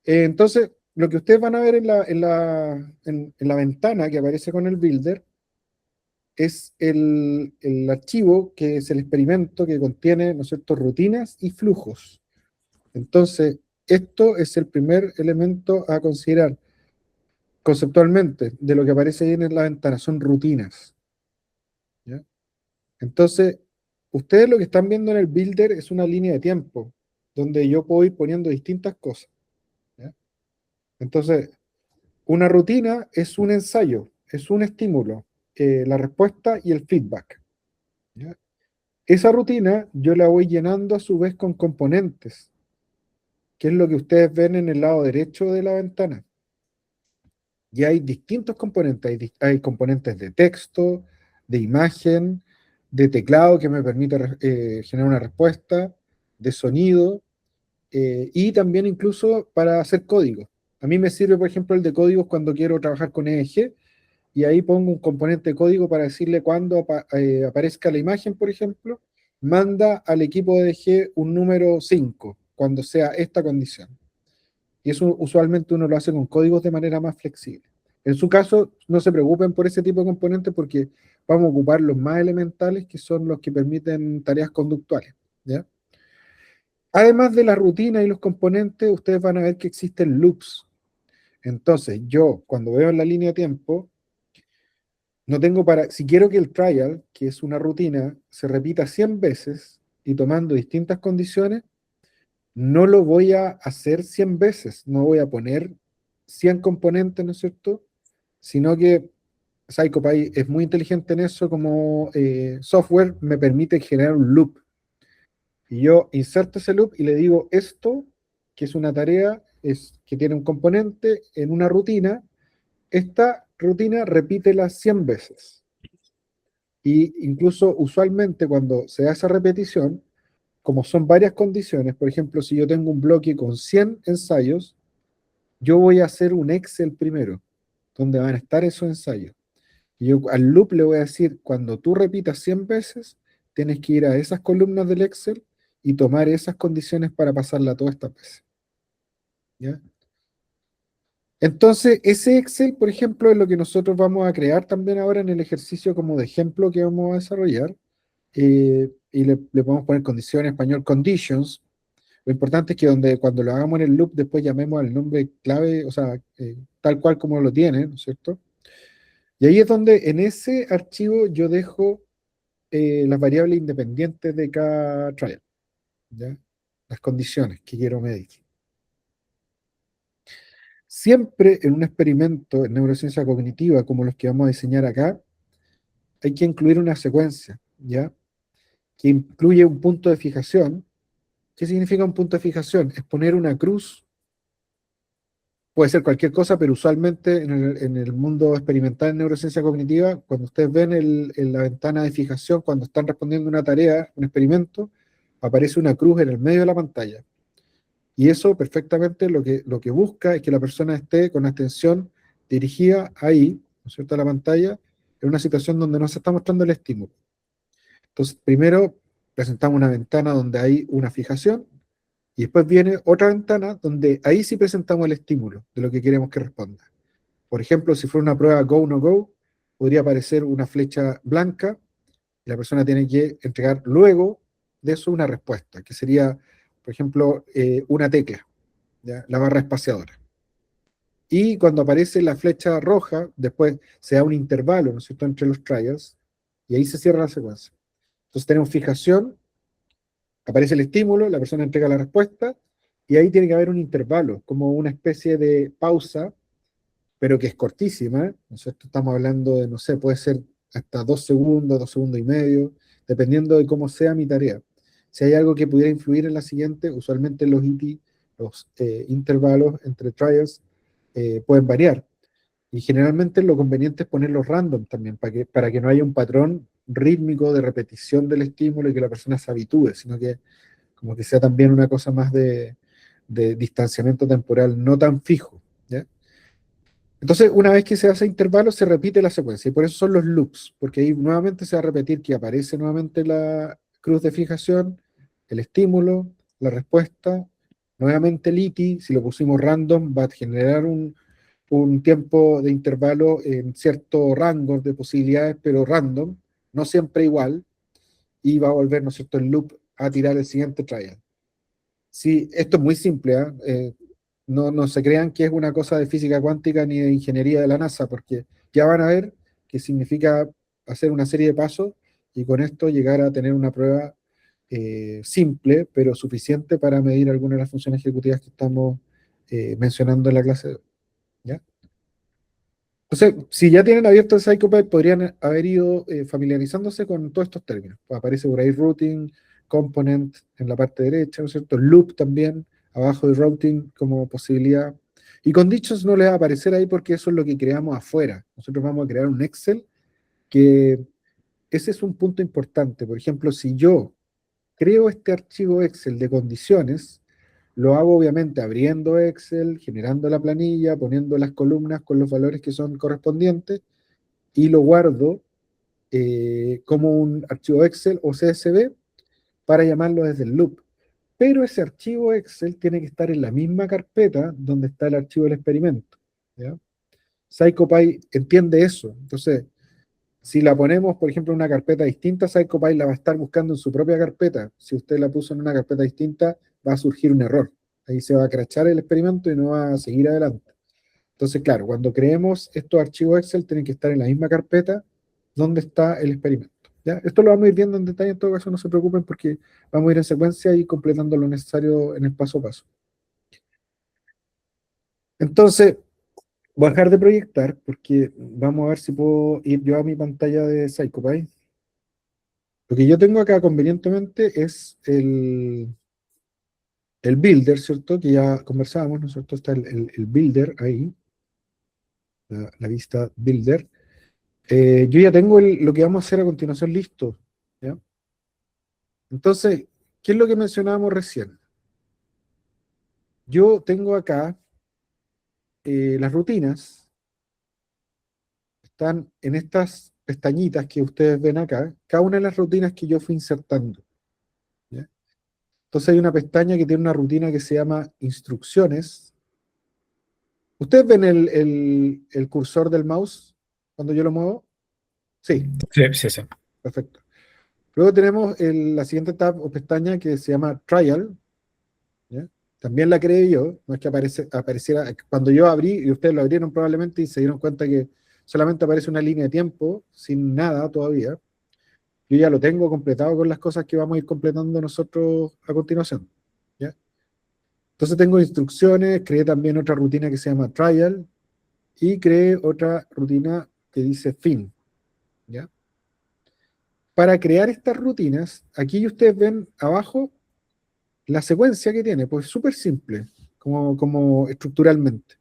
Entonces, lo que ustedes van a ver en la ventana que aparece con el builder es el archivo que es el experimento que contiene, ¿no es cierto?, rutinas y flujos. Entonces, esto es el primer elemento a considerar conceptualmente de lo que aparece ahí en la ventana, son rutinas. ¿Ya? Entonces, ustedes lo que están viendo en el builder es una línea de tiempo, donde yo puedo ir poniendo distintas cosas. ¿Ya? Entonces, una rutina es un ensayo, es un estímulo, la respuesta y el feedback. ¿Ya? Esa rutina yo la voy llenando a su vez con componentes, que es lo que ustedes ven en el lado derecho de la ventana. Y hay distintos componentes, hay componentes de texto, de imagen, de teclado que me permite generar una respuesta, de sonido, y también incluso para hacer código. A mí me sirve, por ejemplo, el de códigos cuando quiero trabajar con EEG, y ahí pongo un componente de código para decirle cuando aparezca la imagen, por ejemplo, manda al equipo de EEG un número 5 cuando sea esta condición. Y eso usualmente uno lo hace con códigos de manera más flexible. En su caso, no se preocupen por ese tipo de componentes porque vamos a ocupar los más elementales, que son los que permiten tareas conductuales. ¿Ya? Además de la rutina y los componentes, ustedes van a ver que existen loops. Entonces, yo cuando veo en la línea de tiempo, no tengo para, si quiero que el trial, que es una rutina, se repita 100 veces y tomando distintas condiciones, no lo voy a hacer 100 veces, no voy a poner 100 componentes, ¿no es cierto? Sino que PsychoPy es muy inteligente en eso, como software me permite generar un loop. Y yo inserto ese loop y le digo esto, que es una tarea, es que tiene un componente en una rutina, esta rutina repítela 100 veces. Y incluso usualmente cuando se da esa repetición, como son varias condiciones, por ejemplo, si yo tengo un bloque con 100 ensayos, yo voy a hacer un Excel primero, donde van a estar esos ensayos. Y yo al loop le voy a decir, cuando tú repitas 100 veces, tienes que ir a esas columnas del Excel y tomar esas condiciones para pasarla todas estas veces. ¿Ya? Entonces, ese Excel, por ejemplo, es lo que nosotros vamos a crear también ahora en el ejercicio como de ejemplo que vamos a desarrollar. Y le podemos poner condiciones, español, conditions. Lo importante es que cuando lo hagamos en el loop, después llamemos al nombre clave, o sea, tal cual como lo tiene, ¿no es cierto? Y ahí es donde en ese archivo yo dejo las variables independientes de cada trial, ¿ya? Las condiciones que quiero medir. Siempre en un experimento en neurociencia cognitiva como los que vamos a diseñar acá, hay que incluir una secuencia, ¿ya? Que incluye un punto de fijación. ¿Qué significa un punto de fijación? Es poner una cruz, puede ser cualquier cosa, pero usualmente en el mundo experimental en neurociencia cognitiva, cuando ustedes ven en la ventana de fijación, cuando están respondiendo una tarea, un experimento, aparece una cruz en el medio de la pantalla. Y eso perfectamente lo que busca es que la persona esté con la atención dirigida ahí, ¿no es cierto?, a la pantalla, en una situación donde no se está mostrando el estímulo. Entonces, primero presentamos una ventana donde hay una fijación, y después viene otra ventana donde ahí sí presentamos el estímulo de lo que queremos que responda. Por ejemplo, si fuera una prueba go o no go, podría aparecer una flecha blanca y la persona tiene que entregar luego de eso una respuesta, que sería, por ejemplo, una tecla, ¿ya? La barra espaciadora. Y cuando aparece la flecha roja, después se da un intervalo, ¿no es cierto?, entre los trials, y ahí se cierra la secuencia. Entonces tenemos fijación, aparece el estímulo, la persona entrega la respuesta, y ahí tiene que haber un intervalo, como una especie de pausa, pero que es cortísima, ¿no es cierto? Estamos hablando de, no sé, puede ser hasta 2 segundos, 2 segundos y medio, dependiendo de cómo sea mi tarea. Si hay algo que pudiera influir en la siguiente, usualmente los IT, los intervalos entre trials, pueden variar. Y generalmente lo conveniente es ponerlos random también, para que no haya un patrón rítmico de repetición del estímulo y que la persona se habitúe, sino que como que sea también una cosa más de distanciamiento temporal no tan fijo. ¿Ya? Entonces, una vez que se hace intervalo, se repite la secuencia, y por eso son los loops, porque ahí nuevamente se va a repetir que aparece nuevamente la cruz de fijación, el estímulo, la respuesta, Nuevamente el iti, si lo pusimos random, va a generar un tiempo de intervalo en cierto rango de posibilidades, pero random, no siempre igual, y va a volver, ¿no es cierto?, el loop a tirar el siguiente trial. Sí, esto es muy simple, ¿eh? No se crean que es una cosa de física cuántica ni de ingeniería de la NASA, porque ya van a ver que significa hacer una serie de pasos y con esto llegar a tener una prueba simple, pero suficiente para medir algunas de las funciones ejecutivas que estamos mencionando en la clase de hoy, ¿ya? Entonces, si ya tienen abierto el CyclePy, podrían haber ido familiarizándose con todos estos términos. Pues aparece por ahí routing, component en la parte derecha, ¿no es cierto? Loop también, abajo de routing como posibilidad. Y con dichos no les va a aparecer ahí porque eso es lo que creamos afuera. Nosotros vamos a crear un Excel que ese es un punto importante. Por ejemplo, si yo creo este archivo Excel de condiciones, lo hago obviamente abriendo Excel, generando la planilla, poniendo las columnas con los valores que son correspondientes y lo guardo como un archivo Excel o CSV para llamarlo desde el loop. Pero ese archivo Excel tiene que estar en la misma carpeta donde está el archivo del experimento. ¿Ya? CyclePy entiende eso. Entonces, si la ponemos, por ejemplo, en una carpeta distinta, CyclePy la va a estar buscando en su propia carpeta. Si usted la puso en una carpeta distinta, va a surgir un error. Ahí se va a crachar el experimento y no va a seguir adelante. Entonces, claro, cuando creemos estos archivos Excel, tienen que estar en la misma carpeta donde está el experimento. ¿Ya? Esto lo vamos a ir viendo en detalle, en todo caso no se preocupen porque vamos a ir en secuencia y completando lo necesario en el paso a paso. Entonces, voy a dejar de proyectar porque vamos a ver si puedo ir yo a mi pantalla de CyclePy. Lo que yo tengo acá convenientemente es el builder, ¿cierto? Que ya conversábamos, ¿no es cierto? Está el builder ahí, la vista builder. Yo ya tengo lo que vamos a hacer a continuación listo, ¿ya? Entonces, ¿qué es lo que mencionábamos recién? Yo tengo acá las rutinas, están en estas pestañitas que ustedes ven acá, cada una de las rutinas que yo fui insertando, ¿ya? Entonces hay una pestaña que tiene una rutina que se llama instrucciones. ¿Ustedes ven el cursor del mouse cuando yo lo muevo? Sí, Sí, sí, sí. perfecto. Luego tenemos la siguiente tab o pestaña que se llama Trial, ¿ya? También la creé yo, no es que apareciera, cuando yo abrí, y ustedes lo abrieron probablemente y se dieron cuenta que solamente aparece una línea de tiempo, sin nada todavía. Yo ya lo tengo completado con las cosas que vamos a ir completando nosotros a continuación, ¿ya? Entonces tengo instrucciones, creé también otra rutina que se llama Trial, y creé otra rutina que dice fin, ¿ya? Para crear estas rutinas, aquí ustedes ven abajo la secuencia que tiene, pues súper simple, como estructuralmente.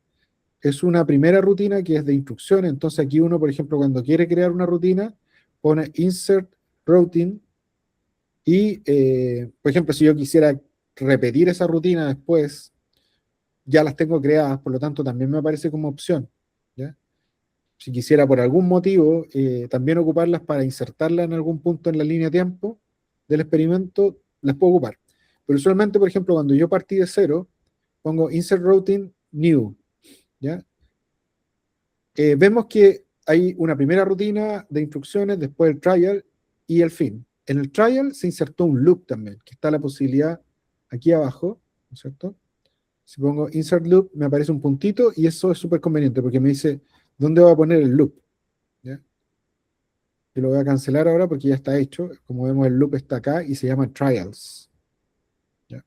Es una primera rutina que es de instrucciones, entonces aquí uno, por ejemplo, cuando quiere crear una rutina, pone insert routine y, por ejemplo, si yo quisiera repetir esa rutina después, ya las tengo creadas, por lo tanto también me aparece como opción, ¿ya? Si quisiera por algún motivo también ocuparlas para insertarlas en algún punto en la línea de tiempo del experimento, las puedo ocupar. Pero usualmente, por ejemplo, cuando yo partí de cero, pongo insert routine new, ¿ya? Vemos que hay una primera rutina de instrucciones, después el trial y el fin. En el trial se insertó un loop también, que está la posibilidad aquí abajo, ¿no es cierto? Si pongo insert loop, me aparece un puntito y eso es súper conveniente porque me dice dónde voy a poner el loop, ¿ya? Yo lo voy a cancelar ahora porque ya está hecho. Como vemos, el loop está acá y se llama trials, ¿ya?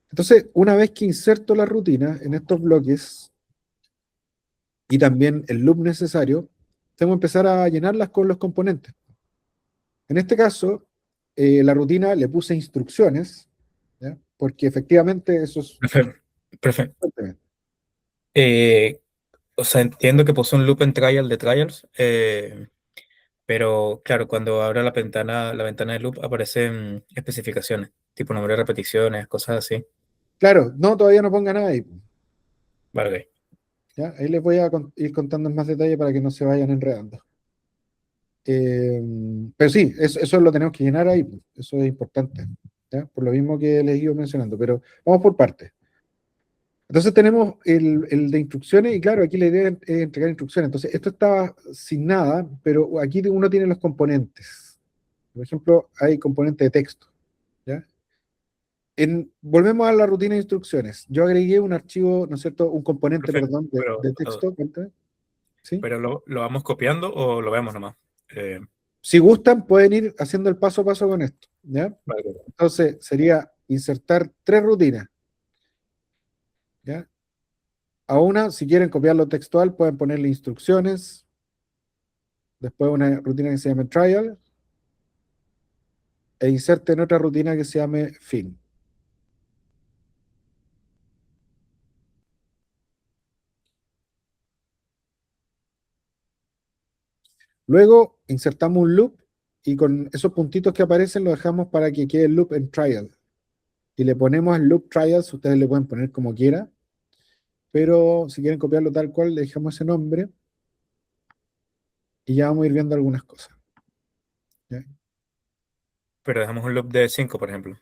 Entonces, una vez que inserto la rutina en estos bloques y también el loop necesario, tengo que empezar a llenarlas con los componentes. En este caso, la rutina le puse instrucciones, ¿ya? Porque efectivamente eso es... Perfecto. Perfecto. Eh, o sea, entiendo que puso un loop en trial de trials, pero claro, cuando abra la ventana de loop aparecen especificaciones, tipo número de repeticiones, cosas así. Claro, no, todavía no ponga nada ahí, Vale, ¿ya? Ahí les voy a ir contando en más detalle para que no se vayan enredando. Eh, pero sí, eso lo tenemos que llenar ahí, eso es importante. ¿ya? Por lo mismo que les iba mencionando, pero vamos por partes. Entonces tenemos el de instrucciones y claro, aquí la idea es entregar instrucciones. Entonces esto estaba sin nada, pero aquí uno tiene los componentes. Por ejemplo, hay componente de texto. ¿Ya? Volvemos a la rutina de instrucciones. Yo agregué un archivo, ¿no es cierto? Un componente, Perfecto. perdón, de texto. Cuéntame. ¿Sí? Pero lo vamos copiando o lo vemos nomás. Si gustan, pueden ir haciendo el paso a paso con esto. ¿Ya? Vale. Entonces sería insertar tres rutinas. ¿Ya? A una, si quieren copiarlo textual, pueden ponerle instrucciones, después una rutina que se llame trial, e inserten otra rutina que se llame fin. Luego insertamos un loop y con esos puntitos que aparecen lo dejamos para que quede el loop en trial. Y le ponemos el loop trials, ustedes le pueden poner como quiera, pero si quieren copiarlo tal cual, le dejamos ese nombre y ya vamos a ir viendo algunas cosas. ¿Ya? Pero dejamos un loop de 5, por ejemplo.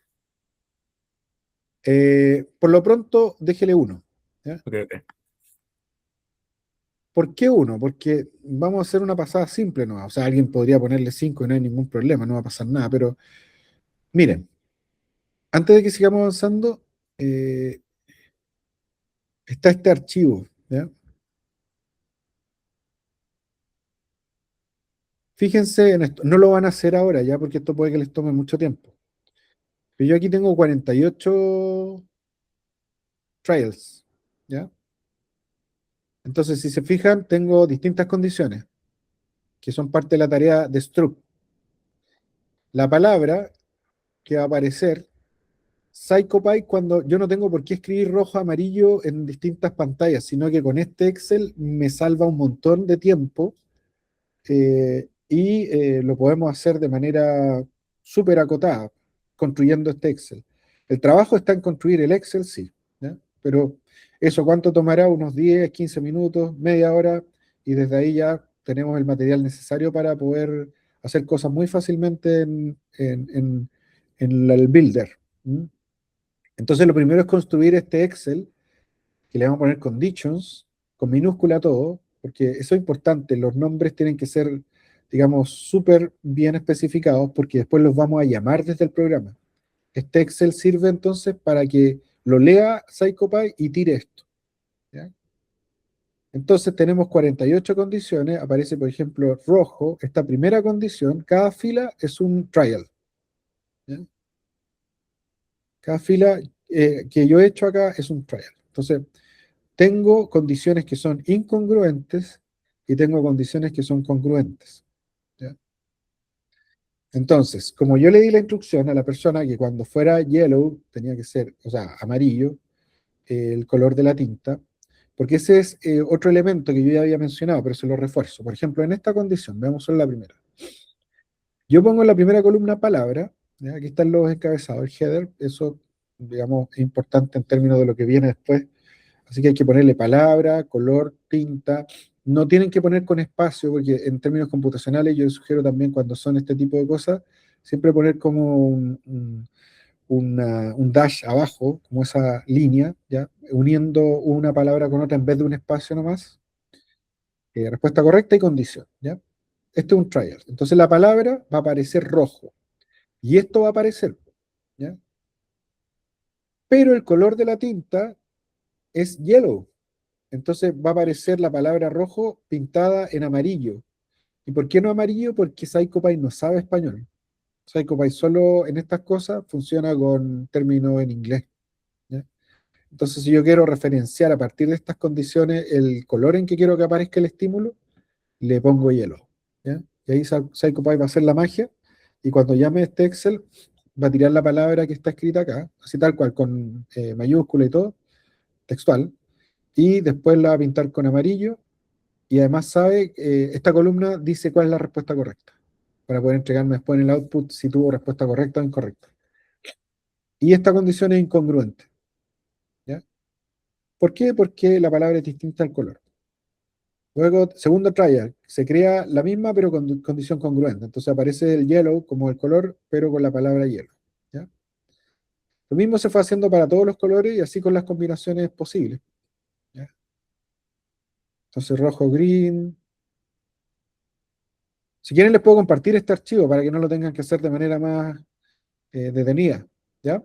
Por lo pronto, déjele uno. ¿Ya? Ok, ok. ¿Por qué uno? Porque vamos a hacer una pasada simple, ¿no? O sea, alguien podría ponerle 5 y no hay ningún problema, no va a pasar nada, pero miren, antes de que sigamos avanzando, eh, está este archivo, ¿ya? Fíjense en esto, no lo van a hacer ahora ya porque esto puede que les tome mucho tiempo. Pero yo aquí tengo 48 trials, ¿ya? Entonces, si se fijan, tengo distintas condiciones que son parte de la tarea de Struct. La palabra que va a aparecer, CyclePy, cuando yo no tengo por qué escribir rojo, amarillo en distintas pantallas, sino que con este Excel me salva un montón de tiempo lo podemos hacer de manera súper acotada, construyendo este Excel. El trabajo está en construir el Excel, sí, ¿ya? Pero eso, ¿cuánto tomará? Unos 10, 15 minutos, media hora, y desde ahí ya tenemos el material necesario para poder hacer cosas muy fácilmente en el Builder. ¿M? Entonces, lo primero es construir este Excel que le vamos a poner conditions, con minúscula todo, porque eso es importante, los nombres tienen que ser, digamos, súper bien especificados, porque después los vamos a llamar desde el programa. Este Excel sirve entonces para que lo lea CyclePy y tire esto. ¿Ya? Entonces tenemos 48 condiciones, aparece por ejemplo rojo, esta primera condición, cada fila es un trial. ¿Ya? Cada fila que yo he hecho acá es un trial. Entonces, tengo condiciones que son incongruentes y tengo condiciones que son congruentes. ¿Ya? Entonces, como yo le di la instrucción a la persona que cuando fuera yellow tenía que ser, o sea, amarillo, el color de la tinta, porque ese es otro elemento que yo ya había mencionado, pero se lo refuerzo. Por ejemplo, en esta condición, veamos solo la primera. Yo pongo en la primera columna palabra, ¿ya? Aquí están los encabezados, el header, eso, digamos, es importante en términos de lo que viene después. Así que hay que ponerle palabra, color, tinta. No tienen que poner con espacio, porque en términos computacionales yo les sugiero también cuando son este tipo de cosas, siempre poner como un dash abajo, como esa línea, ¿ya? Uniendo una palabra con otra en vez de un espacio nomás. Respuesta correcta y condición, ¿ya? Este es un trial. Entonces la palabra va a aparecer rojo. Y esto va a aparecer, ¿ya? Pero el color de la tinta es yellow. Entonces va a aparecer la palabra rojo pintada en amarillo. ¿Y por qué no amarillo? Porque CyclePy no sabe español. CyclePy solo en estas cosas funciona con términos en inglés. ¿Ya? Entonces, si yo quiero referenciar a partir de estas condiciones el color en que quiero que aparezca el estímulo, le pongo yellow. ¿Ya? Y ahí CyclePy va a hacer la magia y cuando llame este Excel va a tirar la palabra que está escrita acá, así tal cual, con mayúscula y todo, textual, y después la va a pintar con amarillo y además sabe, esta columna dice cuál es la respuesta correcta, para poder entregarme después en el output si tuvo respuesta correcta o incorrecta. Y esta condición es incongruente. ¿Ya? ¿Por qué? Porque la palabra es distinta al color. Luego, segundo trial, se crea la misma pero con condición congruente. Entonces aparece el yellow como el color, pero con la palabra yellow. ¿Ya? Lo mismo se fue haciendo para todos los colores y así con las combinaciones posibles. ¿Ya? Entonces rojo, green. Si quieren les puedo compartir este archivo para que no lo tengan que hacer de manera más detenida. ¿Ya?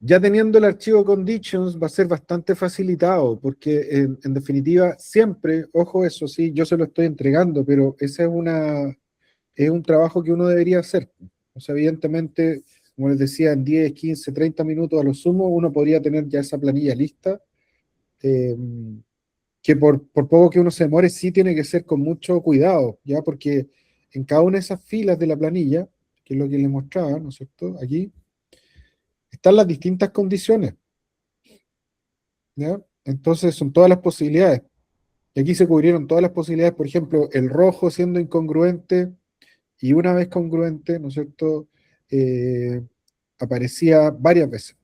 Ya teniendo el archivo conditions va a ser bastante facilitado, porque en definitiva siempre, ojo eso sí, yo se lo estoy entregando, pero ese es un trabajo que uno debería hacer. O sea, evidentemente, como les decía, en 10, 15, 30 minutos a lo sumo, uno podría tener ya esa planilla lista, eh, que por poco que uno se demore, sí tiene que ser con mucho cuidado, ¿ya? Porque en cada una de esas filas de la planilla, que es lo que les mostraba, ¿no es cierto? Aquí están las distintas condiciones, ¿ya? Entonces son todas las posibilidades. Y aquí se cubrieron todas las posibilidades, por ejemplo, el rojo siendo incongruente y una vez congruente, ¿no es cierto? Eh, Aparecía varias veces.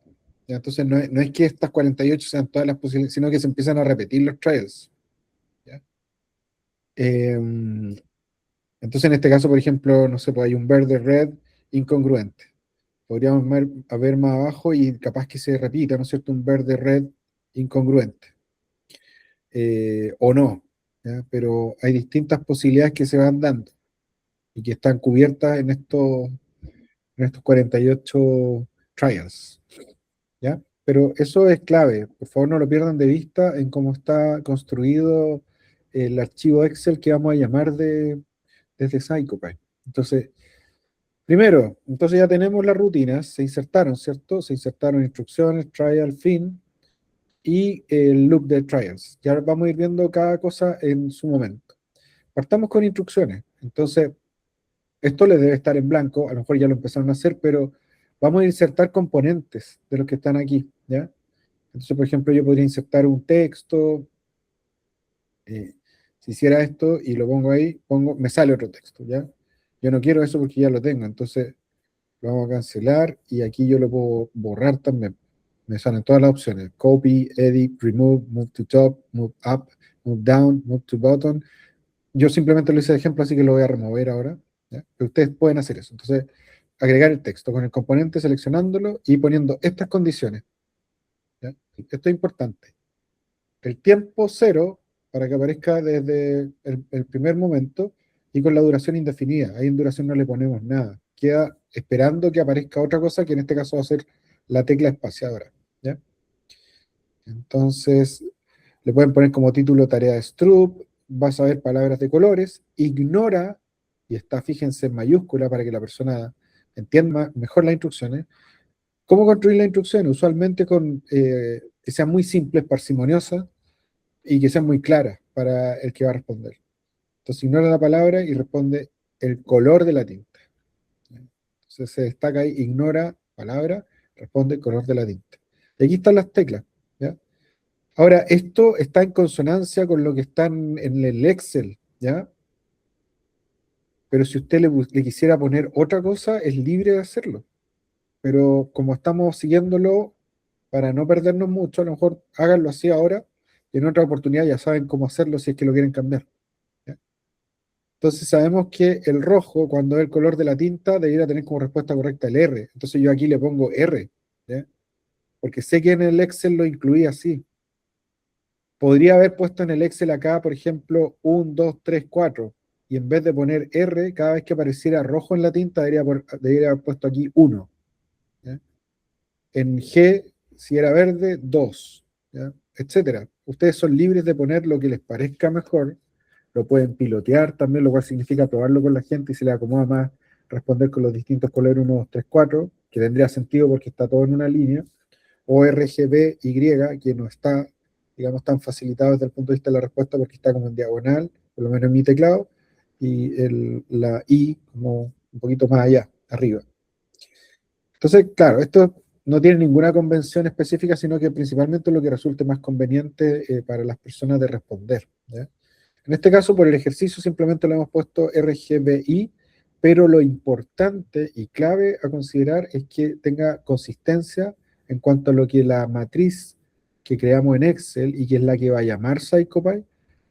¿Ya? Entonces no es que estas 48 sean todas las posibilidades, sino que se empiezan a repetir los trials. ¿Ya? Eh, entonces en este caso, por ejemplo, no sé, pues hay un verde red incongruente. Podríamos ver más abajo y capaz que se repita, ¿no es cierto? Un verde red incongruente. O no, ¿ya? Pero hay distintas posibilidades que se van dando y que están cubiertas en estos 48 trials, ¿ya? Pero eso es clave, por favor no lo pierdan de vista en cómo está construido el archivo Excel que vamos a llamar desde CyclePy. Entonces, primero, entonces ya tenemos las rutinas, se insertaron, ¿cierto? Se insertaron instrucciones, trial, fin y el loop de trials. Ya vamos a ir viendo cada cosa en su momento. Partamos con instrucciones. Entonces, esto les debe estar en blanco, a lo mejor ya lo empezaron a hacer, pero vamos a insertar componentes de los que están aquí, ¿ya? Entonces, por ejemplo, yo podría insertar un texto, eh, si hiciera esto y lo pongo ahí, me sale otro texto, ¿ya? Yo no quiero eso porque ya lo tengo, entonces lo vamos a cancelar y aquí yo lo puedo borrar también. Me salen todas las opciones, copy, edit, remove, move to top, move up, move down, move to bottom. Yo simplemente lo hice de ejemplo, así que lo voy a remover ahora, ¿ya? Pero ustedes pueden hacer eso. Entonces, agregar el texto con el componente, seleccionándolo y poniendo estas condiciones, ¿ya? Esto es importante. El tiempo cero, para que aparezca desde el primer momento, y con la duración indefinida. Ahí en duración no le ponemos nada. Queda esperando que aparezca otra cosa, que en este caso va a ser la tecla espaciadora, ¿ya? Entonces, le pueden poner como título tarea de Stroop, vas a ver palabras de colores, ignora, y está, fíjense, en mayúscula para que la persona entienda mejor las instrucciones. ¿Cómo construir las instrucciones? Usualmente con que sean muy simples, parsimoniosas, y que sean muy claras para el que va a responder. Entonces ignora la palabra y responde el color de la tinta. Entonces se destaca ahí, ignora palabra, responde el color de la tinta. Y aquí están las teclas, ¿ya? Ahora, esto está en consonancia con lo que está en el Excel, ¿ya? Pero si usted le quisiera poner otra cosa, es libre de hacerlo. Pero como estamos siguiéndolo, para no perdernos mucho, a lo mejor háganlo así ahora, y en otra oportunidad ya saben cómo hacerlo si es que lo quieren cambiar, ¿ya? Entonces sabemos que el rojo, cuando es el color de la tinta, debería tener como respuesta correcta el R. Entonces yo aquí le pongo R, ¿ya? Porque sé que en el Excel lo incluí así. Podría haber puesto en el Excel acá, por ejemplo, 1, 2, 3, 4, y en vez de poner R, cada vez que apareciera rojo en la tinta, debería haber puesto aquí 1. ¿Ya? En G, si era verde, 2, ¿ya? Etcétera. Ustedes son libres de poner lo que les parezca mejor, lo pueden pilotear también, lo cual significa probarlo con la gente y si le acomoda más responder con los distintos colores 1, 2, 3, 4, que tendría sentido porque está todo en una línea, o RGBY, que no está, digamos, tan facilitado desde el punto de vista de la respuesta porque está como en diagonal, por lo menos en mi teclado, y la I como un poquito más allá, arriba. Entonces, claro, esto no tiene ninguna convención específica, sino que principalmente lo que resulte más conveniente para las personas de responder, ¿ya? En este caso, por el ejercicio, simplemente le hemos puesto RGBI, pero lo importante y clave a considerar es que tenga consistencia en cuanto a lo que la matriz que creamos en Excel y que es la que va a llamar CyclePy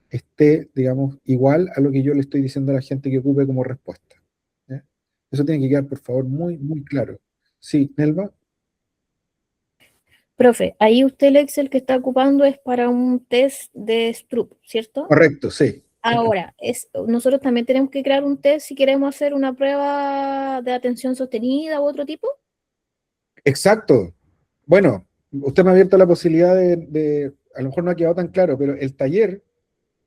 esté, digamos, igual a lo que yo le estoy diciendo a la gente que ocupe como respuesta, ¿ya? Eso tiene que quedar, por favor, muy, muy claro. Sí, Nelva. Profe, ahí usted el Excel que está ocupando es para un test de Stroop, ¿cierto? Correcto, sí. Ahora, nosotros también tenemos que crear un test si queremos hacer una prueba de atención sostenida u otro tipo. Exacto. Bueno, usted me ha abierto la posibilidad a lo mejor no ha quedado tan claro, pero el taller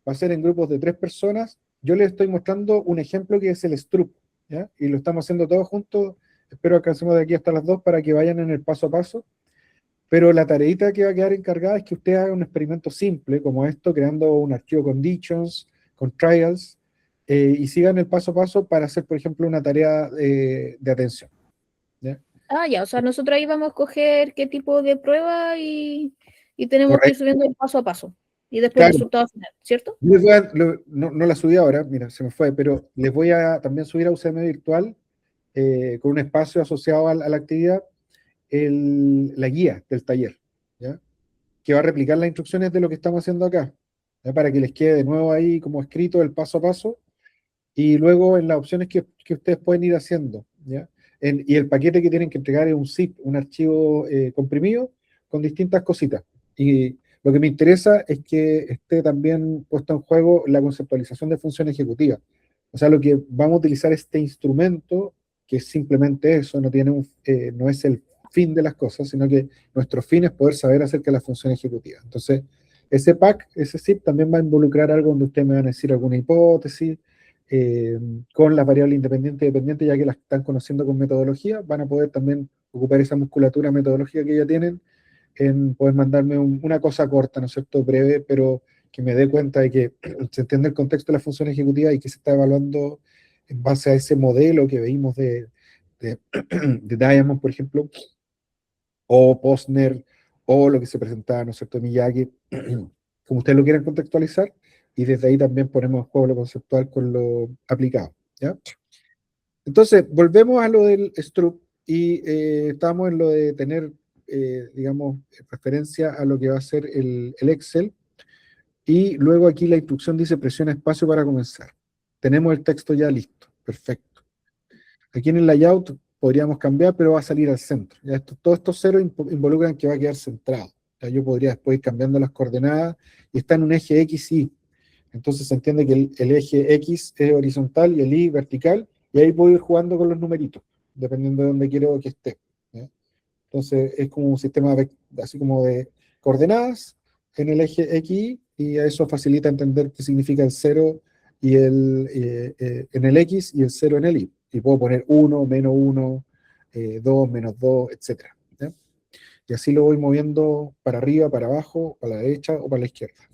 va a ser en grupos de 3 personas. Yo les estoy mostrando un ejemplo que es el Stroop, ¿ya? Y lo estamos haciendo todos juntos. Espero que alcancemos de aquí hasta las 2 para que vayan en el paso a paso. Pero la tareita que va a quedar encargada es que usted haga un experimento simple como esto, creando un archivo conditions, con trials, y sigan el paso a paso para hacer, por ejemplo, una tarea de atención, ¿ya? Ah, ya, o sea, nosotros ahí vamos a escoger qué tipo de prueba y tenemos que ir Correcto. subiendo el paso a paso. Y después el Claro, resultado final, ¿cierto? no la subí ahora, mira, se me fue, pero les voy a también subir a UCM Virtual, con un espacio asociado a la actividad, la guía del taller, ¿ya? Que va a replicar las instrucciones de lo que estamos haciendo acá, ¿ya? Para que les quede de nuevo ahí como escrito el paso a paso, y luego en las opciones que ustedes pueden ir haciendo, ¿ya? Y el paquete que tienen que entregar es un zip, un archivo comprimido con distintas cositas. Y lo que me interesa es que esté también puesto en juego la conceptualización de función ejecutiva. O sea, lo que vamos a utilizar este instrumento, que es simplemente eso, no es el fin de las cosas, sino que nuestro fin es poder saber acerca de la función ejecutiva. Entonces, ese pack, ese zip, también va a involucrar algo donde ustedes me van a decir alguna hipótesis, con las variables independientes y dependientes, ya que las están conociendo con metodología, van a poder también ocupar esa musculatura metodológica que ya tienen en poder mandarme una cosa corta, ¿no es cierto?, breve, pero que me dé cuenta de que se entiende el contexto de la función ejecutiva y que se está evaluando en base a ese modelo que veímos de, de Diamond, por ejemplo, o Posner, o lo que se presentaba, ¿no es cierto?, Miyagi, como ustedes lo quieran contextualizar, y desde ahí también ponemos en juego lo conceptual con lo aplicado, ¿ya? Entonces, volvemos a lo del Stroop, y estamos en lo de tener, digamos, referencia a lo que va a ser el Excel, y luego aquí la instrucción dice presiona espacio para comenzar. Tenemos el texto ya listo, perfecto. Aquí en el layout podríamos cambiar, pero va a salir al centro. ¿Ya? Todos estos ceros involucran que va a quedar centrado. ¿Ya? Yo podría después ir cambiando las coordenadas y está en un eje X, Y. Entonces se entiende que el eje X es horizontal y el Y vertical, y ahí puedo ir jugando con los numeritos, dependiendo de dónde quiero que esté. ¿Ya? Entonces es como un sistema así como de coordenadas en el eje X, y eso facilita entender qué significa el 0 en el X y el 0 en el Y. Y puedo poner 1, menos 1, 2, menos 2, etc. ¿Ya? Y así lo voy moviendo para arriba, para abajo, para la derecha o para la izquierda.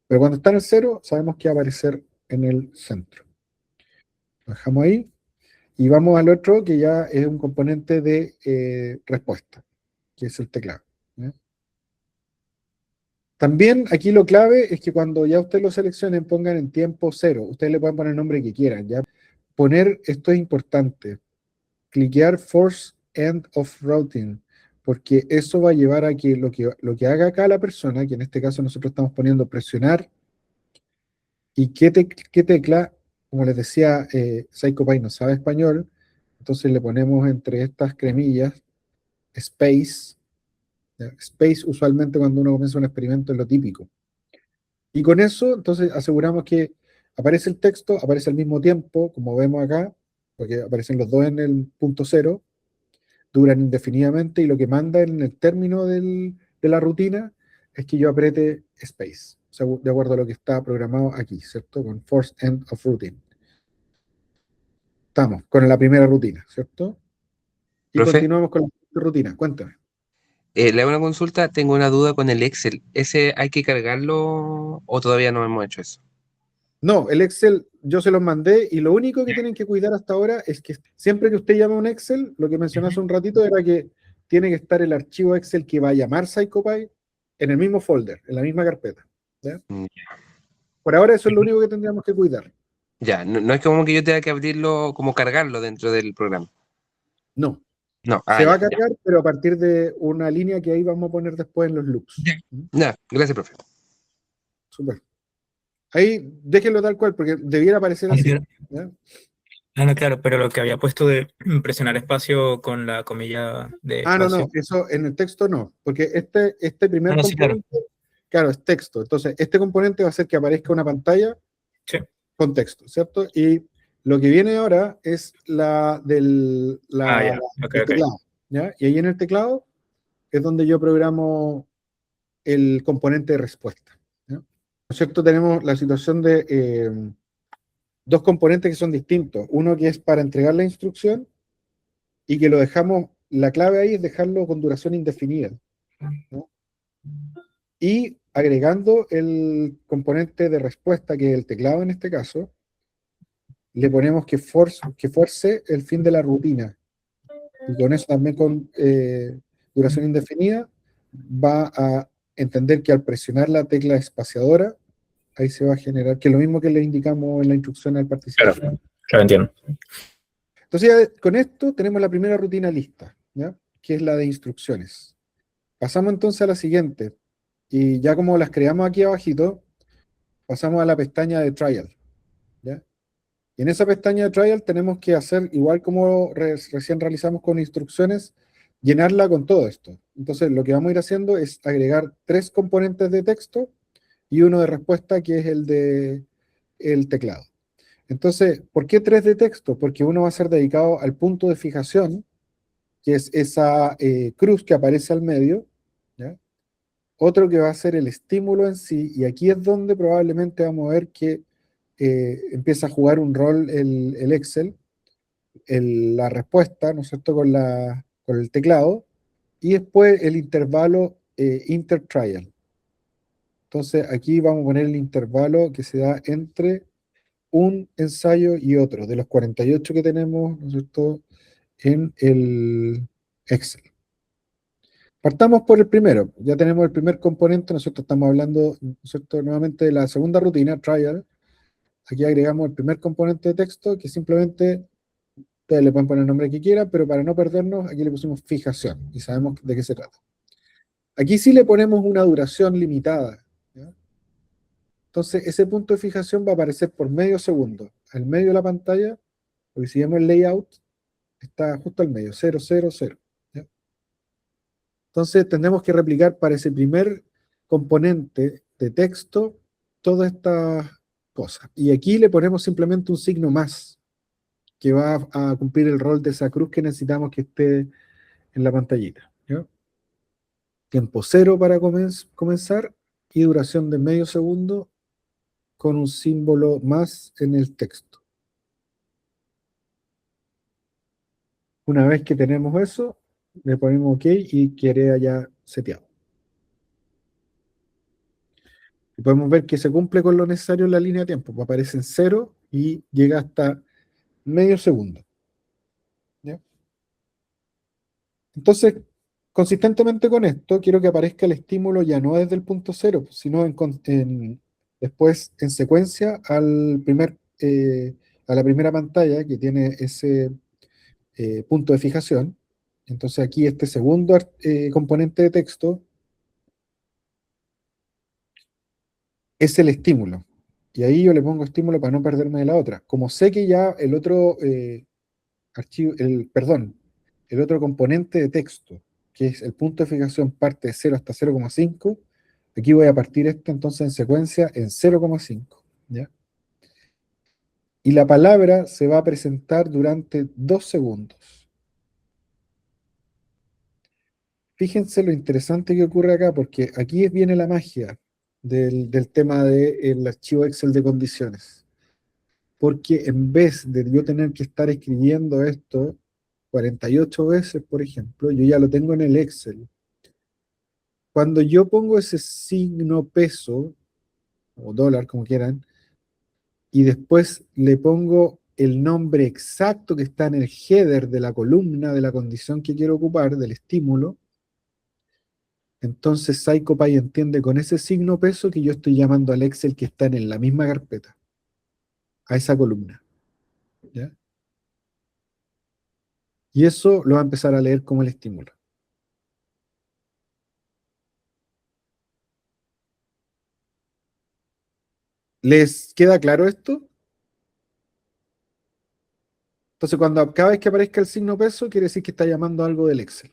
Pero cuando está en el 0, sabemos que va a aparecer en el centro. Lo dejamos ahí. Y vamos al otro, que ya es un componente de respuesta, que es el teclado. ¿Ya? También aquí lo clave es que cuando ya ustedes lo seleccionen, pongan en tiempo 0. Ustedes le pueden poner el nombre que quieran. ¿Ya? Poner, esto es importante, cliquear Force End of Routing, porque eso va a llevar a que lo que haga acá la persona, que en este caso nosotros estamos poniendo presionar, y qué tecla, como les decía, PsychoPy no sabe español, entonces le ponemos entre estas cremillas Space. ¿Ya? Space usualmente cuando uno comienza un experimento es lo típico. Y con eso, entonces, aseguramos que aparece el texto, aparece al mismo tiempo, como vemos acá, porque aparecen los dos en el punto 0, duran indefinidamente, y lo que manda en el término de la rutina es que yo apriete Space, o sea, de acuerdo a lo que está programado aquí, ¿cierto? Con Force End of Routine. Estamos con la primera rutina, ¿cierto? Y Profe, continuamos con la segunda rutina. Cuéntame. le hago una consulta, tengo una duda con el Excel. ¿Ese hay que cargarlo o todavía no hemos hecho eso? No, el Excel yo se los mandé, y lo único que tienen que cuidar hasta ahora es que siempre que usted llame a un Excel, lo que mencioné hace un ratito era que tiene que estar el archivo Excel que va a llamar PsychoPy en el mismo folder, en la misma carpeta. ¿Ya? Mm, Por ahora eso es lo único que tendríamos que cuidar. Ya, no, no es como que yo tenga que abrirlo, como cargarlo dentro del programa. No, No, se va a ya, ya. cargar, pero a partir de una línea que ahí vamos a poner después en los loops. ¿Mm? Ya, gracias, profe. Súper. Ahí déjenlo tal cual, porque debiera aparecer así. ¿Ya? Ah, no, claro, pero lo que había puesto de presionar espacio con la comilla de Ah, no, espacio. no, eso en el texto no, porque este Ah, primer no, sí, claro. componente, claro, es texto. Entonces, este componente va a hacer que aparezca una pantalla Sí. con texto, ¿cierto? Y lo que viene ahora es Ah, ya. Ok, el ok. teclado, ¿ya? Y ahí en el teclado es donde yo programo el componente de respuesta, ¿ya? ¿No es cierto? Tenemos la situación de dos componentes que son distintos. Uno que es para entregar la instrucción y que lo dejamos, la clave ahí es dejarlo con duración indefinida, ¿no? Y agregando el componente de respuesta, que es el teclado en este caso, le ponemos que fuerce el fin de la rutina. Y con eso también con duración indefinida va a entender que al presionar la tecla espaciadora, ahí se va a generar, que es lo mismo que le indicamos en la instrucción al participante. Claro, claro, entiendo. Entonces ya con esto tenemos la primera rutina lista, ¿ya? Que es la de instrucciones. Pasamos entonces a la siguiente. Y ya como las creamos aquí abajito, pasamos a la pestaña de trial, ¿ya? Y en esa pestaña de trial tenemos que hacer, igual como recién realizamos con instrucciones, llenarla con todo esto. Entonces lo que vamos a ir haciendo es agregar 3 componentes de texto y uno de respuesta, que es el de el teclado. Entonces, ¿por qué 3 de texto? Porque uno va a ser dedicado al punto de fijación, que es esa cruz que aparece al medio, ¿ya? Otro que va a ser el estímulo en sí, y aquí es donde probablemente vamos a ver que empieza a jugar un rol el Excel, la respuesta, ¿no es cierto?, con el teclado, y después el intervalo intertrial. Entonces aquí vamos a poner el intervalo que se da entre un ensayo y otro, de los 48 que tenemos, ¿no es cierto?, en el Excel. Partamos por el primero. Ya tenemos el primer componente. Nosotros estamos hablando, ¿no es cierto?, nuevamente de la segunda rutina, trial. Aquí agregamos el primer componente de texto, que simplemente, ustedes le pueden poner el nombre que quieran, pero para no perdernos, aquí le pusimos fijación y sabemos de qué se trata. Aquí sí le ponemos una duración limitada, ¿ya? Entonces, ese punto de fijación va a aparecer por medio segundo, al medio de la pantalla, porque si vemos el layout, está justo al medio, 0, 0, 0. ¿Ya? Entonces, tendremos que replicar para ese primer componente de texto todas estas cosas. Y aquí le ponemos simplemente un signo más, que va a cumplir el rol de esa cruz que necesitamos que esté en la pantallita, ¿ya? Tiempo cero para comenzar y duración de medio segundo con un símbolo más en el texto. Una vez que tenemos eso, le ponemos OK y quede ya seteado. Y podemos ver que se cumple con lo necesario en la línea de tiempo. Aparece en 0 y llega hasta medio segundo, ¿ya? Entonces, consistentemente con esto, quiero que aparezca el estímulo ya no desde el punto cero, sino después en secuencia a la primera pantalla que tiene ese punto de fijación. Entonces aquí este segundo componente de texto es el estímulo. Y ahí yo le pongo estímulo para no perderme de la otra. Como sé que ya el otro archivo, el otro componente de texto, que es el punto de fijación, parte de 0 hasta 0,5, aquí voy a partir esto entonces en secuencia en 0,5, ¿ya? Y la palabra se va a presentar durante 2 segundos. Fíjense lo interesante que ocurre acá, porque aquí viene la magia del tema del archivo Excel de condiciones. Porque en vez de yo tener que estar escribiendo esto 48 veces, por ejemplo, yo ya lo tengo en el Excel. Cuando yo pongo ese signo peso, o dólar, como quieran, y después le pongo el nombre exacto que está en el header de la columna de la condición que quiero ocupar, del estímulo, entonces CyclePy entiende con ese signo peso que yo estoy llamando al Excel que está en la misma carpeta, a esa columna, ¿ya? Y eso lo va a empezar a leer como el estímulo. ¿Les queda claro esto? Entonces, cada vez que aparezca el signo peso, quiere decir que está llamando algo del Excel.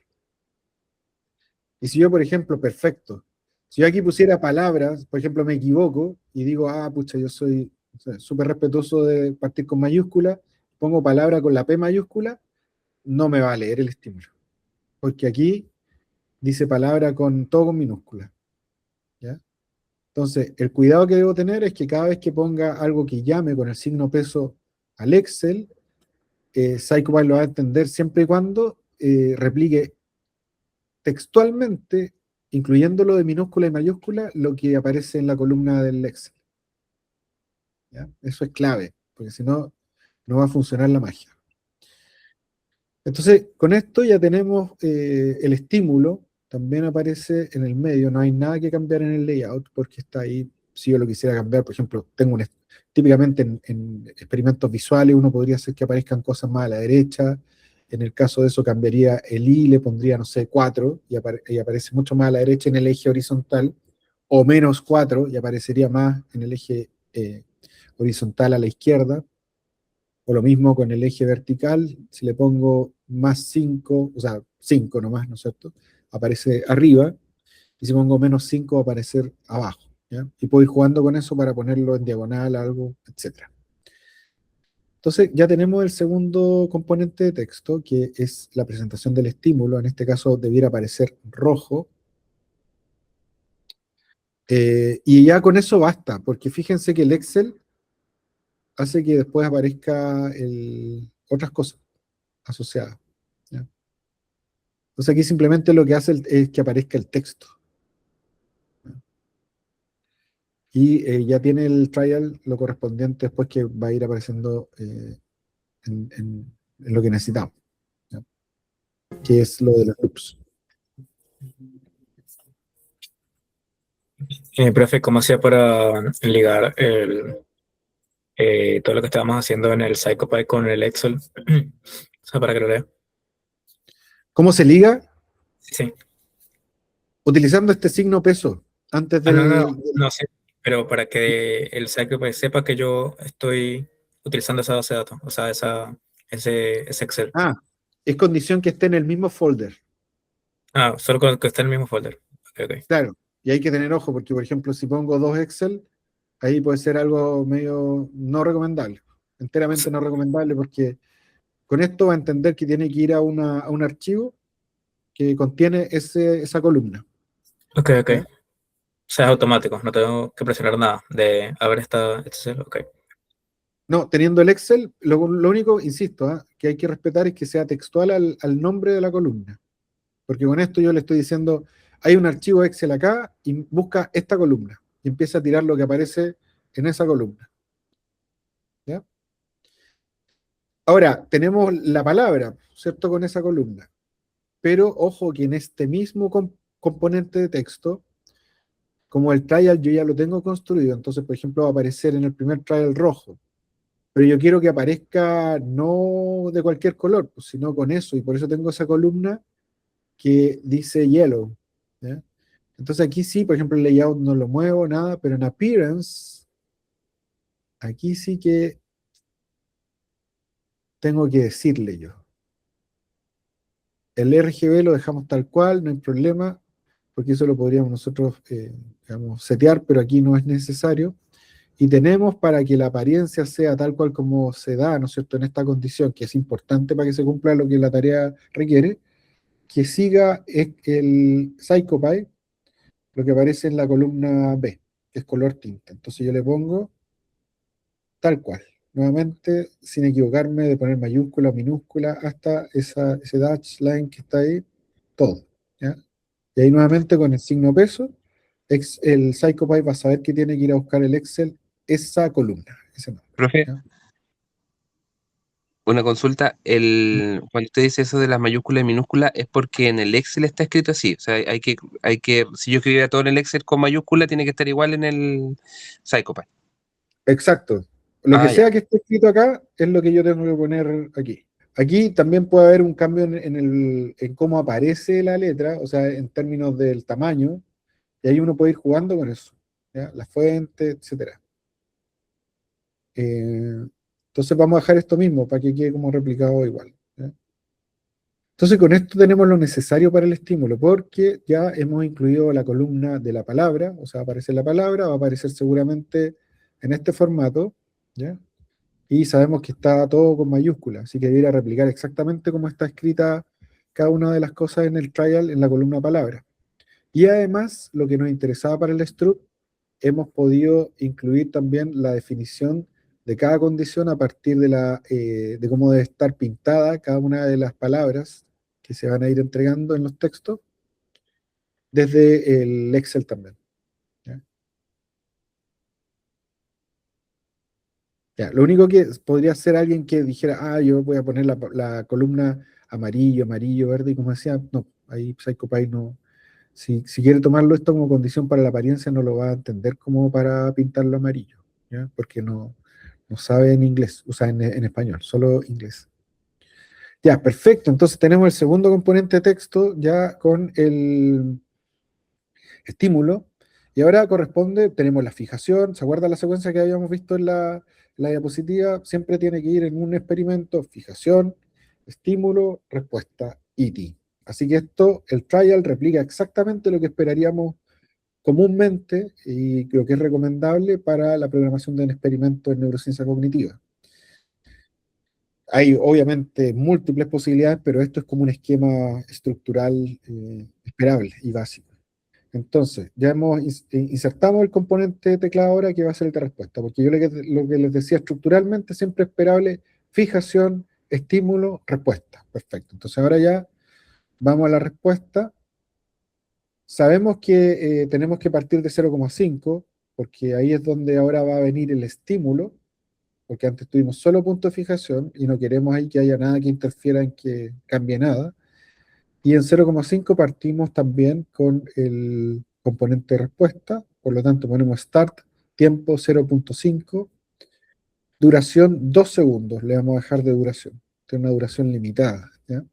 Y si yo, por ejemplo, perfecto, si yo aquí pusiera palabras, por ejemplo, me equivoco y digo, pucha, yo soy súper respetuoso de partir con mayúscula, pongo palabra con la P mayúscula, no me va a leer el estímulo. Porque aquí dice palabra con todo con minúscula. ¿Ya? Entonces, el cuidado que debo tener es que cada vez que ponga algo que llame con el signo peso al Excel, CyclePy lo va a entender siempre y cuando replique textualmente, incluyéndolo de minúscula y mayúscula, lo que aparece en la columna del Excel. ¿Ya? Eso es clave, porque si no, no va a funcionar la magia. Entonces, con esto ya tenemos el estímulo, también aparece en el medio, no hay nada que cambiar en el layout, porque está ahí, si yo lo quisiera cambiar, por ejemplo, típicamente en experimentos visuales uno podría hacer que aparezcan cosas más a la derecha, en el caso de eso cambiaría el I, le pondría, no sé, 4, y aparece mucho más a la derecha en el eje horizontal, o menos 4, y aparecería más en el eje horizontal a la izquierda, o lo mismo con el eje vertical, si le pongo más 5, o sea, 5 nomás, ¿no es cierto? Aparece arriba, y si pongo menos 5 va a aparecer abajo, ¿ya? Y puedo ir jugando con eso para ponerlo en diagonal, algo, etc. Entonces ya tenemos el segundo componente de texto, que es la presentación del estímulo. En este caso debiera aparecer rojo. Y ya con eso basta, porque fíjense que el Excel hace que después aparezca otras cosas asociadas. ¿Ya? Entonces aquí simplemente lo que hace es que aparezca el texto. ¿Ya? Y ya tiene el trial lo correspondiente después que va a ir apareciendo en lo que necesitamos, ¿ya? Que es lo de los loops. Profe, ¿cómo hacía para ligar todo lo que estábamos haciendo en el CyclePy con el Excel? O sea, para que lo lea. ¿Cómo se liga? Sí. Utilizando este signo peso antes No sé, pero para que el CyclePy sepa que yo estoy utilizando esa base de datos, o sea, ese Excel. Es condición que esté en el mismo folder. Solo con que esté en el mismo folder. Ok. Claro, y hay que tener ojo, porque por ejemplo, si pongo dos Excel, ahí puede ser algo medio no recomendable, enteramente no recomendable, porque con esto va a entender que tiene que ir a un archivo que contiene esa columna. Ok. ¿Ya? O sea, es automático, no tengo que presionar nada de haber este cel. Ok. No, teniendo el Excel, lo único, insisto, que hay que respetar es que sea textual al nombre de la columna. Porque con esto yo le estoy diciendo, hay un archivo Excel acá y busca esta columna. Y empieza a tirar lo que aparece en esa columna. ¿Ya? Ahora, tenemos la palabra, ¿cierto? Con esa columna. Pero ojo que en este mismo componente de texto, como el trial yo ya lo tengo construido, entonces, por ejemplo, va a aparecer en el primer trial rojo. Pero yo quiero que aparezca no de cualquier color, pues, sino con eso. Y por eso tengo esa columna que dice yellow. ¿Ya? Entonces aquí sí, por ejemplo, el layout no lo muevo, nada, pero en appearance, aquí sí que tengo que decirle yo. El RGB lo dejamos tal cual, no hay problema, porque eso lo podríamos nosotros, digamos, setear, pero aquí no es necesario. Y tenemos para que la apariencia sea tal cual como se da, ¿no es cierto?, en esta condición, que es importante para que se cumpla lo que la tarea requiere, que siga el CyclePy, lo que aparece en la columna B, que es color tinta. Entonces yo le pongo tal cual. Nuevamente, sin equivocarme de poner mayúscula o minúscula, hasta ese dash line que está ahí, todo. ¿Ya? Y ahí nuevamente con el signo peso, el CyclePy va a saber que tiene que ir a buscar el Excel esa columna, ese nombre. Profe, ¿Ya? una consulta. Cuando usted dice eso de las mayúsculas y minúsculas, es porque en el Excel está escrito así. O sea, si yo escribiera todo en el Excel con mayúscula, tiene que estar igual en el CyclePy. Exacto. Lo que Ya. sea que esté escrito acá es lo que yo tengo que poner aquí. Aquí también puede haber un cambio en cómo aparece la letra, o sea, en términos del tamaño, y ahí uno puede ir jugando con eso, ¿ya? La fuente, etc. Entonces vamos a dejar esto mismo para que quede como replicado igual, ¿ya? Entonces con esto tenemos lo necesario para el estímulo, porque ya hemos incluido la columna de la palabra, o sea, va a aparecer la palabra, va a aparecer seguramente en este formato, ¿ya? Y sabemos que está todo con mayúsculas, así que debería replicar exactamente cómo está escrita cada una de las cosas en el trial en la columna palabra. Y además, lo que nos interesaba para el struct, hemos podido incluir también la definición de cada condición a partir de cómo debe estar pintada cada una de las palabras que se van a ir entregando en los textos desde el Excel también, ¿ya? Ya, lo único que podría ser alguien que dijera, yo voy a poner la columna amarillo, amarillo, verde, y como decía, no, ahí PsychoPy no. Si quiere tomarlo esto como condición para la apariencia, no lo va a entender como para pintarlo amarillo, ¿ya? Porque no sabe en inglés, o sea, en español, solo inglés. Ya, perfecto. Entonces tenemos el segundo componente de texto ya con el estímulo. Y ahora tenemos la fijación. ¿Se acuerda la secuencia que habíamos visto en la diapositiva? Siempre tiene que ir en un experimento, fijación, estímulo, respuesta, iti. Así que el trial replica exactamente lo que esperaríamos comúnmente y creo que es recomendable para la programación de un experimento en neurociencia cognitiva. Hay obviamente múltiples posibilidades, pero esto es como un esquema estructural esperable y básico. Entonces, ya insertamos el componente de teclado ahora que va a ser el de respuesta, porque yo lo que les decía estructuralmente siempre esperable, fijación, estímulo, respuesta. Perfecto. Entonces ahora ya vamos a la respuesta. Sabemos que tenemos que partir de 0,5, porque ahí es donde ahora va a venir el estímulo, porque antes tuvimos solo punto de fijación y no queremos ahí que haya nada que interfiera en que cambie nada. Y en 0,5 partimos también con el componente de respuesta, por lo tanto ponemos start, tiempo 0,5, duración 2 segundos, le vamos a dejar de duración, tiene una duración limitada, ¿ya?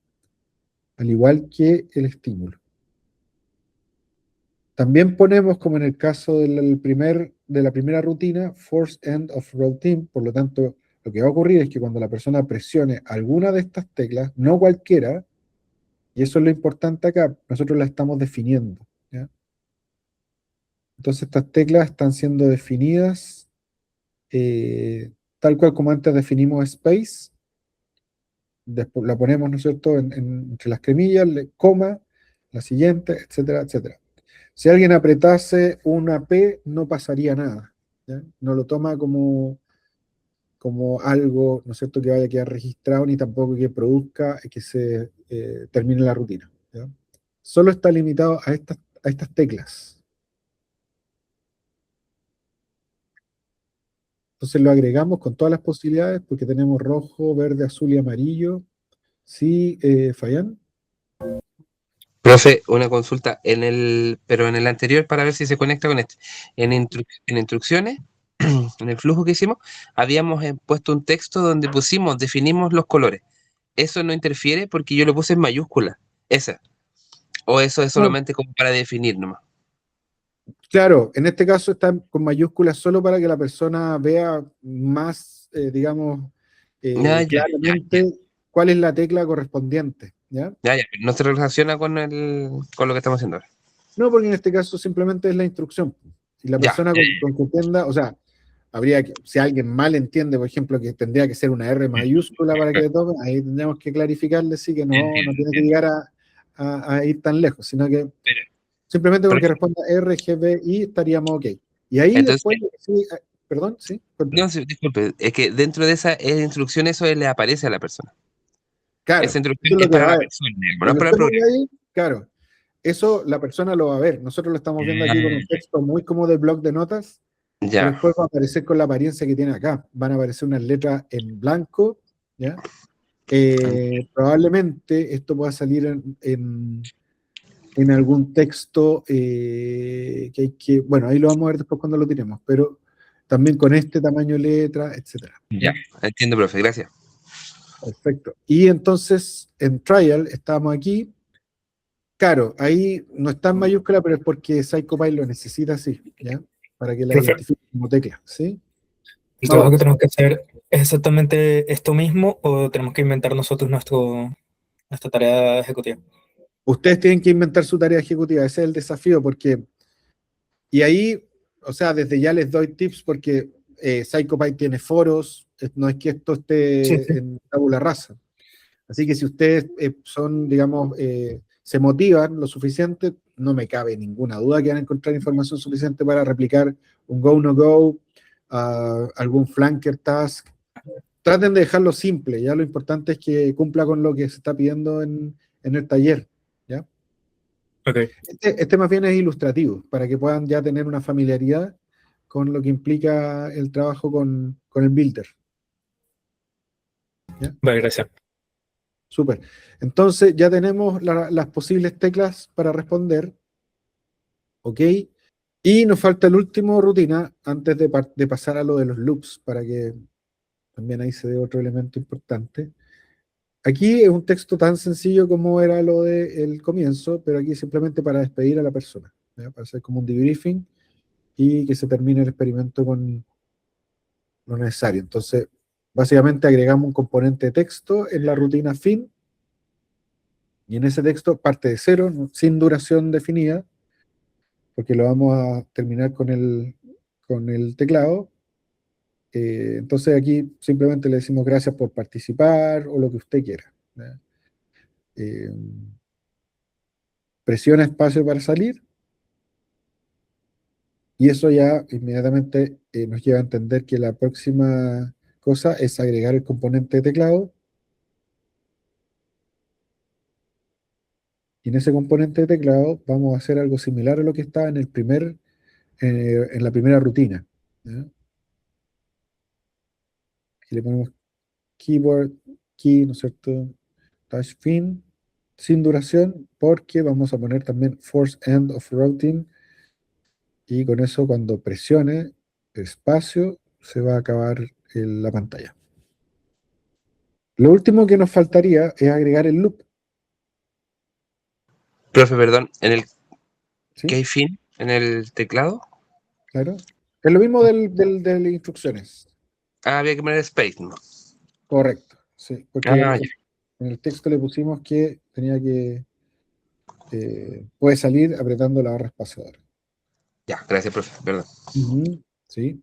Al igual que el estímulo. También ponemos, como en el caso de la primera rutina, force end of routine, por lo tanto, lo que va a ocurrir es que cuando la persona presione alguna de estas teclas, no cualquiera, y eso es lo importante acá, nosotros la estamos definiendo, ¿ya? Entonces estas teclas están siendo definidas tal cual como antes definimos space, después la ponemos, ¿no es cierto?, entre las comillas, coma, la siguiente, etcétera, etcétera. Si alguien apretase una P, no pasaría nada, ¿ya? No lo toma como algo, ¿no es cierto?, que vaya a quedar registrado, ni tampoco que produzca que se termine la rutina, ¿ya? Solo está limitado a estas teclas. Entonces lo agregamos con todas las posibilidades, porque tenemos rojo, verde, azul y amarillo. ¿Sí, Fayán? Profe, una consulta pero en el anterior para ver si se conecta con este. En instrucciones, en el flujo que hicimos, habíamos puesto un texto donde definimos los colores. Eso no interfiere porque yo lo puse en mayúscula, esa. O eso es No, solamente como para definir nomás. claro, en este caso está con mayúsculas solo para que la persona vea más, digamos, Ya, ya, claramente cuál es la tecla correspondiente, ¿ya? ya, pero no se relaciona con lo que estamos haciendo ahora. No, porque en este caso simplemente es la instrucción. Y la Ya, persona con que entienda, o sea, si alguien mal entiende, por ejemplo, que tendría que ser una R mayúscula para que le toque, ahí tendríamos que clarificarle, sí, que no tiene que llegar a ir tan lejos, sino que Pero, simplemente con por que ejemplo, responda R, G, B, I estaríamos ok. Y ahí entonces, después, sí, perdón, sí, no, sí, disculpe, es que dentro de esa instrucción eso le aparece a la persona. claro, Esa instrucción eso es es lo que para va a la ver. persona, no es Cuando para el estemos programa. ahí, claro, eso la persona lo va a ver. Nosotros lo estamos viendo aquí con un texto muy como de blog de notas, pero Ya, después va a aparecer con la apariencia que tiene acá. Van a aparecer unas letras en blanco, ¿ya? Probablemente esto pueda salir en algún texto bueno, ahí lo vamos a ver después cuando lo tiremos, pero también con este tamaño de letra, etcétera. ya, entiendo, profe, gracias. Perfecto. Y entonces, en trial, estamos aquí. Claro, ahí no está en mayúscula, pero es porque PsychoPy lo necesita así, ¿ya? Para que la Profe, identifique como tecla, ¿sí? el Vamos. trabajo que tenemos que hacer ¿Es exactamente esto mismo o tenemos que inventar nosotros nuestra tarea ejecutiva? Ustedes tienen que inventar su tarea ejecutiva, ese es el desafío, porque, y ahí, o sea, desde ya les doy tips porque CyclePy tiene foros, no es que esto Sí, esté sí. en tabula rasa. Así que si ustedes son, digamos, se motivan lo suficiente, no me cabe ninguna duda que van a encontrar información suficiente para replicar un go, no go, algún flanker task. Traten de dejarlo simple, ya lo importante es que cumpla con lo que se está pidiendo en el taller, ¿ya? Ok, Este más bien es ilustrativo, para que puedan ya tener una familiaridad con lo que implica el trabajo con el builder, ¿ya? vale, gracias. Súper. Entonces ya tenemos las posibles teclas para responder, ¿ok? Y nos falta el último rutina antes de pasar a lo de los loops, para que también ahí se dé otro elemento importante. Aquí es un texto tan sencillo como era lo del comienzo, pero aquí simplemente para despedir a la persona, ¿ya? Para hacer como un debriefing y que se termine el experimento con lo necesario. Entonces, básicamente agregamos un componente de texto en la rutina fin, y en ese texto parte de cero, ¿no? Sin duración definida, porque lo vamos a terminar con el teclado. Entonces aquí simplemente le decimos gracias por participar o lo que usted quiera, ¿ya? Eh, Presiona espacio para salir, y eso ya inmediatamente nos lleva a entender que la próxima cosa es agregar el componente de teclado, y en ese componente de teclado vamos a hacer algo similar a lo que estaba en la primera rutina, ¿ya? Aquí le ponemos keyboard, key, ¿no es cierto? Dash fin, sin duración, porque vamos a poner también force end of routing, y con eso cuando presione espacio se va a acabar la pantalla. Lo último que nos faltaría es agregar el loop, Profe, perdón, en el ¿sí? keyfin, en el teclado, Claro. Es lo mismo de las instrucciones. había que poner space, ¿no? Correcto, sí, porque Ah, ya, en el texto le pusimos que tenía que puede salir apretando la barra espaciadora. ya, gracias, profe, perdón. Ujú, sí.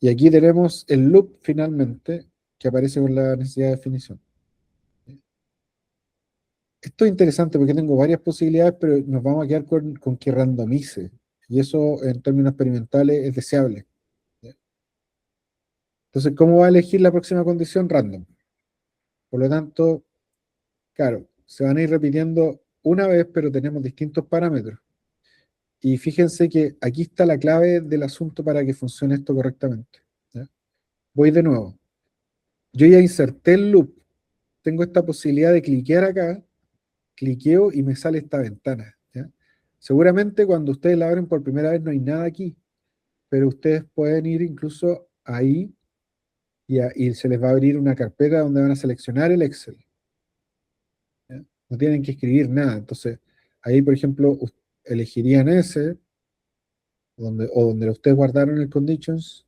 Y aquí tenemos el loop finalmente, que aparece con la necesidad de definición. Esto es interesante porque tengo varias posibilidades, pero nos vamos a quedar con que randomice. Y eso en términos experimentales es deseable. Entonces, ¿cómo va a elegir la próxima condición? Random. Por lo tanto, claro, se van a ir repitiendo una vez, pero tenemos distintos parámetros. Y fíjense que aquí está la clave del asunto para que funcione esto correctamente, ¿ya? Voy de nuevo. Yo ya inserté el loop. Tengo esta posibilidad de cliquear acá, cliqueo y me sale esta ventana, ¿ya? Seguramente cuando ustedes la abren por primera vez no hay nada aquí, pero ustedes pueden ir incluso ahí y se les va a abrir una carpeta donde van a seleccionar el Excel, ¿ya? No tienen que escribir nada. Entonces, ahí, por ejemplo, elegirían ese, donde ustedes guardaron el conditions,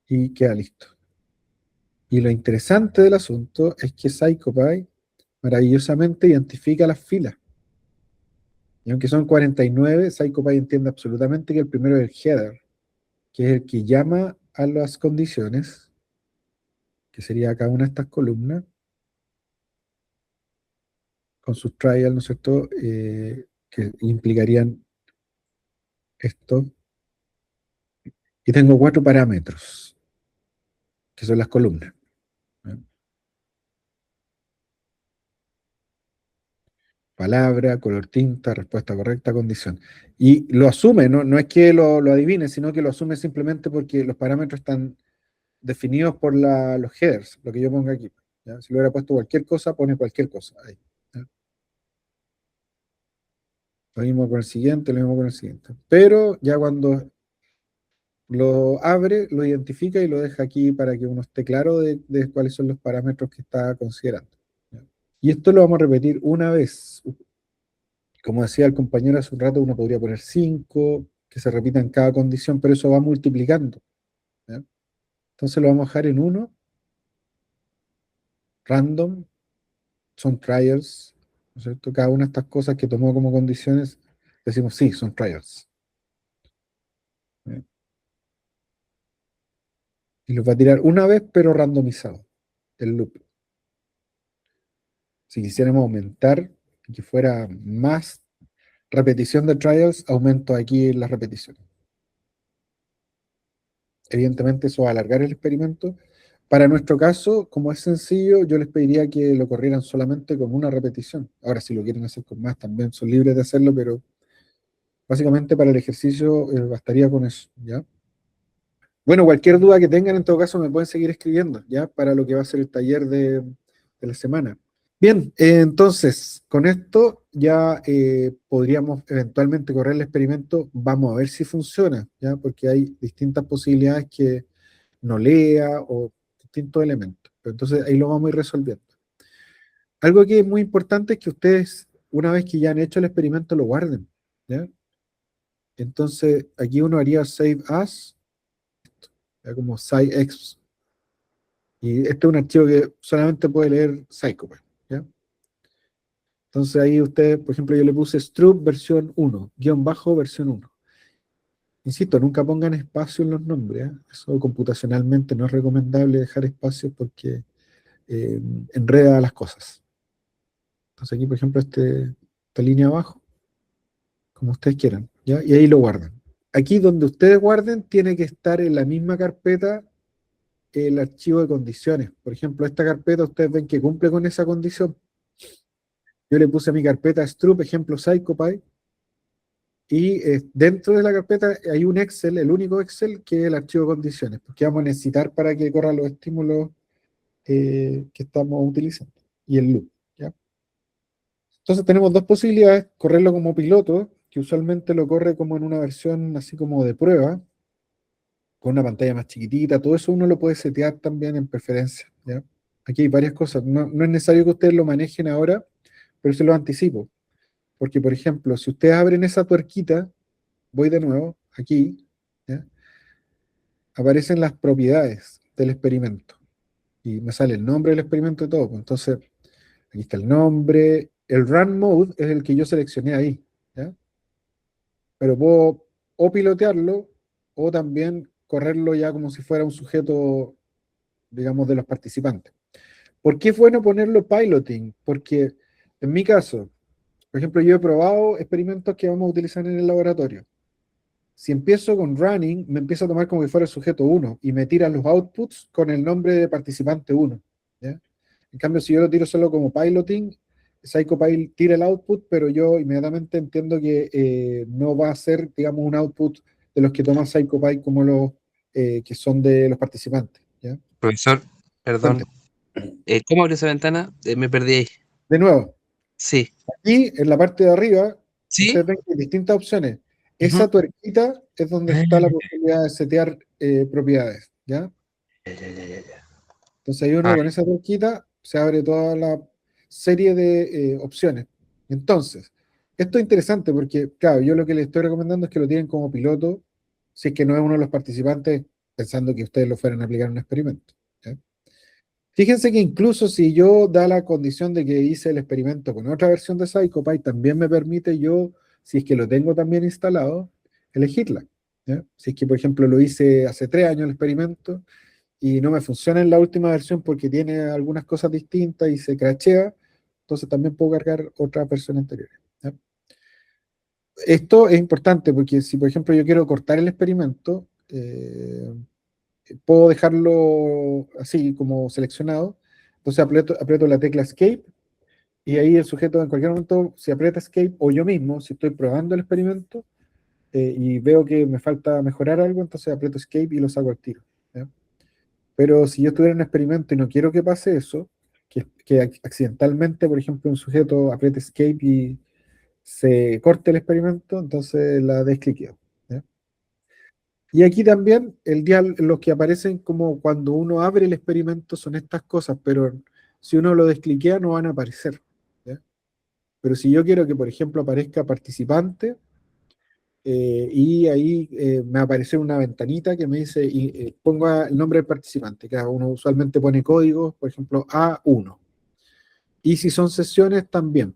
y queda listo. Y lo interesante del asunto es que CyclePy maravillosamente identifica las filas. Y aunque son 49, CyclePy entiende absolutamente que el primero es el header, que es el que llama a las condiciones, que sería cada una de estas columnas, con sus trials, ¿no es cierto? Que implicarían esto. Y tengo 4 parámetros, que son las columnas, ¿no? Palabra, color tinta, respuesta correcta, condición. Y lo asume, no es que lo adivine, sino que lo asume simplemente porque los parámetros están definidos por los headers, lo que yo pongo aquí, ¿ya? Si lo hubiera puesto cualquier cosa, pone cualquier cosa ahí, ¿ya? Lo mismo con el siguiente, lo mismo con el siguiente. Pero ya cuando lo abre, lo identifica y lo deja aquí para que uno esté claro de cuáles son los parámetros que está considerando, ¿ya? Y esto lo vamos a repetir una vez. Como decía el compañero hace un rato, uno podría poner 5, que se repitan cada condición, pero eso va multiplicando, ¿ya? Entonces lo vamos a dejar en 1, random, son trials, ¿no es cierto? Cada una de estas cosas que tomó como condiciones, decimos sí, son trials. ¿Eh? Y los va a tirar una vez, pero randomizado, el loop. Si quisiéramos aumentar, que fuera más repetición de trials, aumento aquí las repeticiones. Evidentemente eso va a alargar el experimento. Para nuestro caso, como es sencillo, yo les pediría que lo corrieran solamente con una repetición. Ahora, si lo quieren hacer con más, también son libres de hacerlo, pero básicamente para el ejercicio bastaría con eso, ¿ya? Bueno, cualquier duda que tengan, en todo caso, me pueden seguir escribiendo, ¿ya? Para lo que va a ser el taller de la semana. Bien, entonces, con esto ya podríamos eventualmente correr el experimento. Vamos a ver si funciona, ¿ya? Porque hay distintas posibilidades que no lea o distintos elementos. Pero entonces ahí lo vamos a ir resolviendo. Algo que es muy importante es que ustedes, una vez que ya han hecho el experimento, lo guarden, ¿ya? Entonces, aquí uno haría save as, ¿ya? Como SciEx. Y este es un archivo que solamente puede leer Psychopath, ¿ya? Entonces ahí ustedes, por ejemplo, yo le puse struct versión 1, guión bajo versión 1. Insisto, nunca pongan espacio en los nombres, ¿eh? Eso computacionalmente no es recomendable dejar espacios porque enreda las cosas. Entonces aquí, por ejemplo, esta línea abajo, como ustedes quieran, ¿ya? Y ahí lo guardan. Aquí donde ustedes guarden tiene que estar en la misma carpeta el archivo de condiciones. Por ejemplo, esta carpeta ustedes ven que cumple con esa condición. Yo le puse a mi carpeta struct, ejemplo, CyclePy, y dentro de la carpeta hay un Excel, el único Excel, que es el archivo de condiciones, porque vamos a necesitar para que corran los estímulos que estamos utilizando, y el loop, ¿ya? Entonces tenemos dos posibilidades: correrlo como piloto, que usualmente lo corre como en una versión así como de prueba, con una pantalla más chiquitita. Todo eso uno lo puede setear también en preferencia, ¿ya? Aquí hay varias cosas, no es necesario que ustedes lo manejen ahora, pero se lo anticipo, porque por ejemplo, si ustedes abren esa tuerquita, voy de nuevo, aquí, ¿ya? Aparecen las propiedades del experimento, y me sale el nombre del experimento y todo, pues. Entonces, aquí está el nombre, el run mode es el que yo seleccioné ahí, ¿ya? Pero puedo o pilotearlo o también correrlo ya como si fuera un sujeto, digamos, de los participantes. ¿Por qué es bueno ponerlo piloting? Porque en mi caso, por ejemplo, yo he probado experimentos que vamos a utilizar en el laboratorio. Si empiezo con running, me empieza a tomar como si fuera el sujeto 1 y me tira los outputs con el nombre de participante 1, ¿ya? En cambio, si yo lo tiro solo como piloting, CyclePy tira el output, pero yo inmediatamente entiendo que no va a ser, digamos, un output de los que toma CyclePy como los que son de los participantes, ¿ya? Profesor, perdón. Cuénteme. ¿Cómo abrió esa ventana? Me perdí ahí. De nuevo, Sí. aquí en la parte de arriba, ¿Sí? ustedes ven que hay distintas opciones. Ujú. Esa tuerquita es donde Ah, está la posibilidad de setear propiedades, ¿ya? ya. Entonces ahí uno Ah, con esa tuerquita se abre toda la serie de opciones. Entonces, esto es interesante porque, claro, yo lo que les estoy recomendando es que lo tienen como piloto, si es que no es uno de los participantes, pensando que ustedes lo fueran a aplicar en un experimento, ¿ya? Fíjense que incluso si yo da la condición de que hice el experimento con otra versión de CyclePy, también me permite yo, si es que lo tengo también instalado, elegirla, ¿ya? Si es que, por ejemplo, lo hice hace 3 años el experimento y no me funciona en la última versión porque tiene algunas cosas distintas y se crashea, entonces también puedo cargar otras versiones anteriores, ¿ya? Esto es importante porque si, por ejemplo, yo quiero cortar el experimento, puedo dejarlo así como seleccionado. Entonces aprieto la tecla Escape y ahí el sujeto en cualquier momento, si aprieta Escape, o yo mismo, si estoy probando el experimento y veo que me falta mejorar algo, entonces aprieto Escape y lo saco al tiro, ¿ya? Pero si yo estuviera en un experimento y no quiero que pase eso, que accidentalmente, por ejemplo, un sujeto apriete Escape y se corte el experimento, entonces la descliqueo, ¿ya? Y aquí también los que aparecen como cuando uno abre el experimento son estas cosas, pero si uno lo descliquea no van a aparecer, ¿ya? Pero si yo quiero que, por ejemplo, aparezca participante, y ahí me aparece una ventanita que me dice, ponga el nombre del participante, que uno usualmente pone códigos, por ejemplo, A1. Y si son sesiones, también.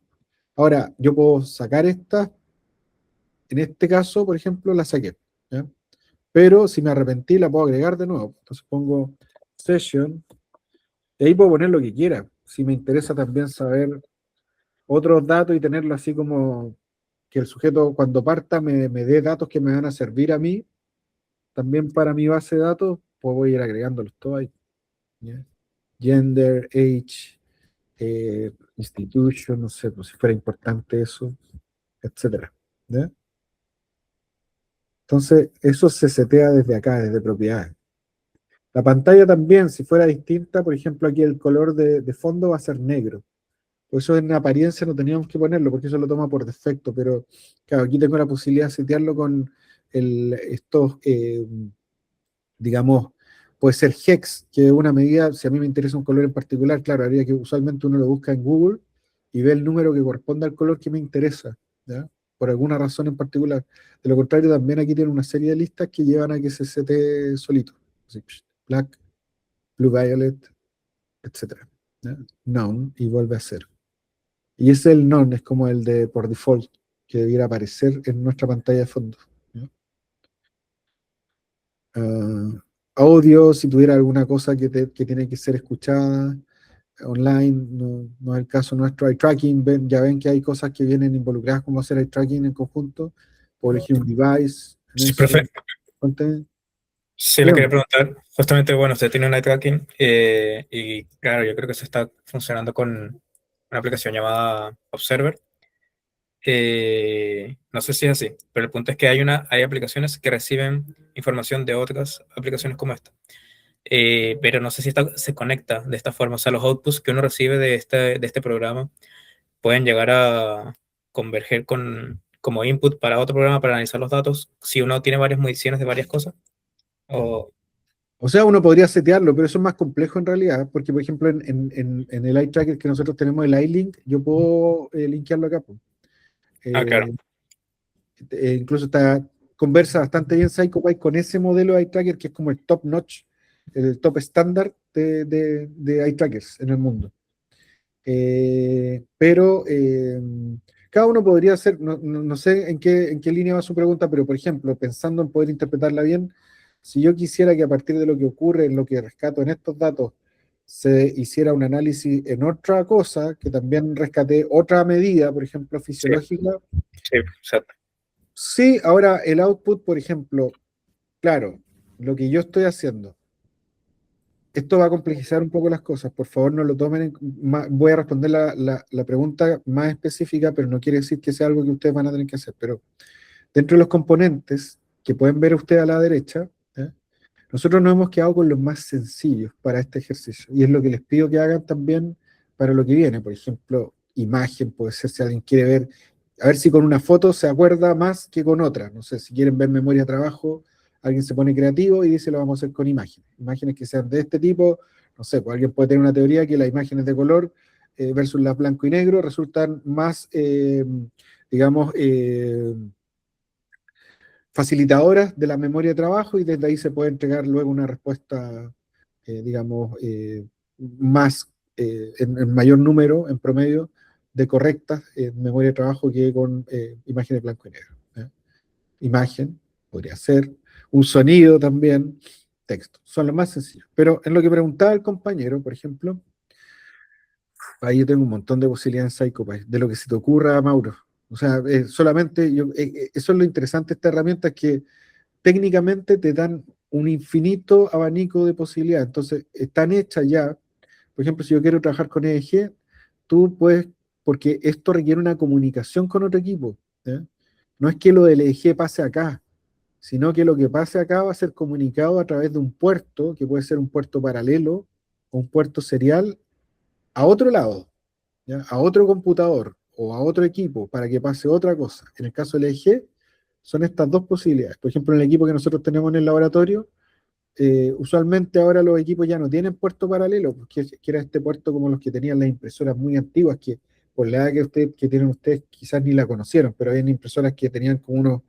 Ahora, yo puedo sacar estas, en este caso, por ejemplo, la saqué, ¿ya? Pero si me arrepentí, la puedo agregar de nuevo. Entonces pongo session, y ahí puedo poner lo que quiera. Si me interesa también saber otros datos y tenerlo así como que el sujeto cuando parta me dé datos que me van a servir a mí, también para mi base de datos, pues voy a ir agregándolos todos ahí, ¿ya? Gender, age, institution, no sé, pues si fuera importante eso, etcétera, ¿ya? Entonces, eso se setea desde acá, desde propiedades. La pantalla también, si fuera distinta, por ejemplo, aquí el color de fondo va a ser negro. Por eso en apariencia no teníamos que ponerlo, porque eso lo toma por defecto, pero claro, aquí tengo la posibilidad de setearlo con estos, digamos, puede ser hex, que es una medida, si a mí me interesa un color en particular, claro, haría que usualmente uno lo busca en Google y ve el número que corresponde al color que me interesa, ¿ya? Por alguna razón en particular. De lo contrario, también aquí tiene una serie de listas que llevan a que se sete solito. Así, black, blue violet, etcétera, ¿ya? None, y vuelve a cero. Y ese es el none, es como el de por default, que debiera aparecer en nuestra pantalla de fondo, ¿ya? Audio, si tuviera alguna cosa que tiene que ser escuchada online, no es el caso nuestro. Eye tracking, ya ven que hay cosas que vienen involucradas como hacer eye tracking en conjunto, por elegir un device. Sí, profe, sí le quería Dígame. preguntar, justamente, bueno, usted tiene un eye tracking y claro, yo creo que eso está funcionando con una aplicación llamada Observer. No sé si es así, pero el punto es que hay aplicaciones que reciben información de otras aplicaciones como esta. Pero no sé si se conecta de esta forma. O sea, los outputs que uno recibe de este programa pueden llegar a converger como input para otro programa para analizar los datos si uno tiene varias mediciones de varias cosas. O, O sea, uno podría setearlo, pero eso es más complejo en realidad, porque por ejemplo en el eye tracker que nosotros tenemos, el iLink, yo puedo linkearlo acá, pues. claro. Incluso conversa bastante bien PsychoPy con ese modelo de eye tracker que es como el top notch, el top estándar de eye trackers en el mundo. Pero cada uno podría hacer, no sé en qué línea va su pregunta, pero por ejemplo, pensando en poder interpretarla bien, si yo quisiera que a partir de lo que ocurre, en lo que rescato en estos datos, se hiciera un análisis en otra cosa, que también rescaté otra medida, por ejemplo, fisiológica. Sí, exacto. Sí, ahora el output, por ejemplo, claro, lo que yo estoy haciendo, esto va a complejizar un poco las cosas, por favor no lo tomen voy a responder la pregunta más específica, pero no quiere decir que sea algo que ustedes van a tener que hacer, pero dentro de los componentes que pueden ver ustedes a la derecha, ¿eh? Nosotros nos hemos quedado con los más sencillos para este ejercicio, y es lo que les pido que hagan también para lo que viene, por ejemplo, imagen, puede ser si alguien quiere ver, a ver si con una foto se acuerda más que con otra, no sé, si quieren ver memoria de trabajo, alguien se pone creativo y dice lo vamos a hacer con imágenes, imágenes que sean de este tipo, no sé, pues alguien puede tener una teoría que las imágenes de color versus las blanco y negro resultan más, digamos, facilitadoras de la memoria de trabajo y desde ahí se puede entregar luego una respuesta, digamos, más, en mayor número, en promedio, de correctas en memoria de trabajo que con imágenes blanco y negro, ¿eh? Imagen, podría ser, un sonido también, texto, son los más sencillos. Pero en lo que preguntaba el compañero, por ejemplo, ahí yo tengo un montón de posibilidades en PsychoPy, de lo que se te ocurra, Mauro. O sea, solamente, eso es lo interesante de esta herramienta, es que técnicamente te dan un infinito abanico de posibilidades. Entonces, están hechas ya. Por ejemplo, si yo quiero trabajar con EEG, tú puedes, porque esto requiere una comunicación con otro equipo, ¿eh? No es que lo del EEG pase acá, sino que lo que pase acá va a ser comunicado a través de un puerto, que puede ser un puerto paralelo o un puerto serial, a otro lado, ¿ya? A otro computador o a otro equipo para que pase otra cosa. En el caso del EEG, son estas dos posibilidades. Por ejemplo, en el equipo que nosotros tenemos en el laboratorio, usualmente ahora los equipos ya no tienen puerto paralelo, porque que era este puerto como los que tenían las impresoras muy antiguas, que por la edad que tienen ustedes quizás ni la conocieron, pero había impresoras que tenían como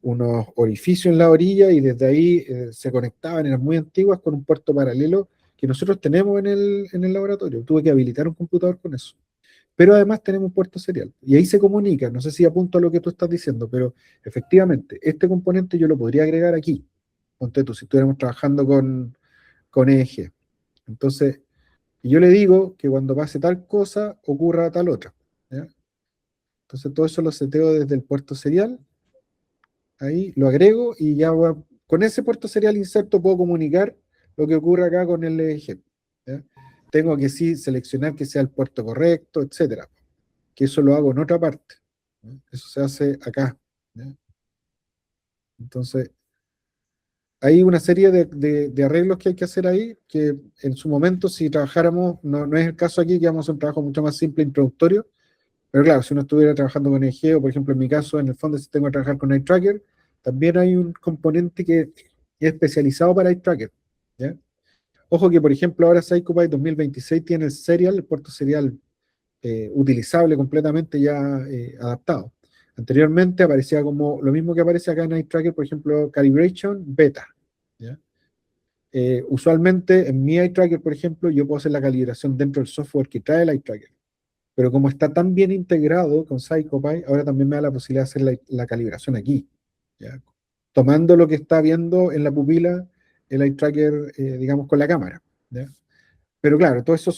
unos orificios en la orilla y desde ahí se conectaban, eran muy antiguas, con un puerto paralelo que nosotros tenemos en el laboratorio. Tuve que habilitar un computador con eso. Pero además tenemos un puerto serial. Y ahí se comunica, no sé si apunto a lo que tú estás diciendo, pero efectivamente, este componente yo lo podría agregar aquí. Ponte tú, si estuviéramos trabajando con EEG. Entonces, y yo le digo que cuando pase tal cosa, ocurra tal otra. ¿Ya? Entonces, todo eso lo seteo desde el puerto serial. Ahí lo agrego y ya con ese puerto serial inserto puedo comunicar lo que ocurre acá con el EEG. ¿Ya? Tengo que sí seleccionar que sea el puerto correcto, etcétera. Que eso lo hago en otra parte. ¿Ya? Eso se hace acá. ¿Ya? Entonces, hay una serie de arreglos que hay que hacer ahí, que en su momento, si trabajáramos, no es el caso aquí, que vamos a hacer un trabajo mucho más simple, introductorio, pero claro, si uno estuviera trabajando con EG, o por ejemplo en mi caso, en el fondo, si tengo que trabajar con Eye Tracker, también hay un componente que es especializado para Eye Tracker. ¿Ya? Ojo que, por ejemplo, ahora CyclePy 2026 tiene el serial, el puerto serial utilizable completamente ya adaptado. Anteriormente aparecía como lo mismo que aparece acá en Eye Tracker, por ejemplo, Calibration Beta. ¿Ya? Usualmente en mi Eye Tracker, por ejemplo, yo puedo hacer la calibración dentro del software que trae el Eye Tracker. Pero como está tan bien integrado con CyclePy, ahora también me da la posibilidad de hacer la calibración aquí. ¿Ya? Tomando lo que está viendo en la pupila el Eye Tracker, digamos, con la cámara. ¿Ya? Pero claro, todo eso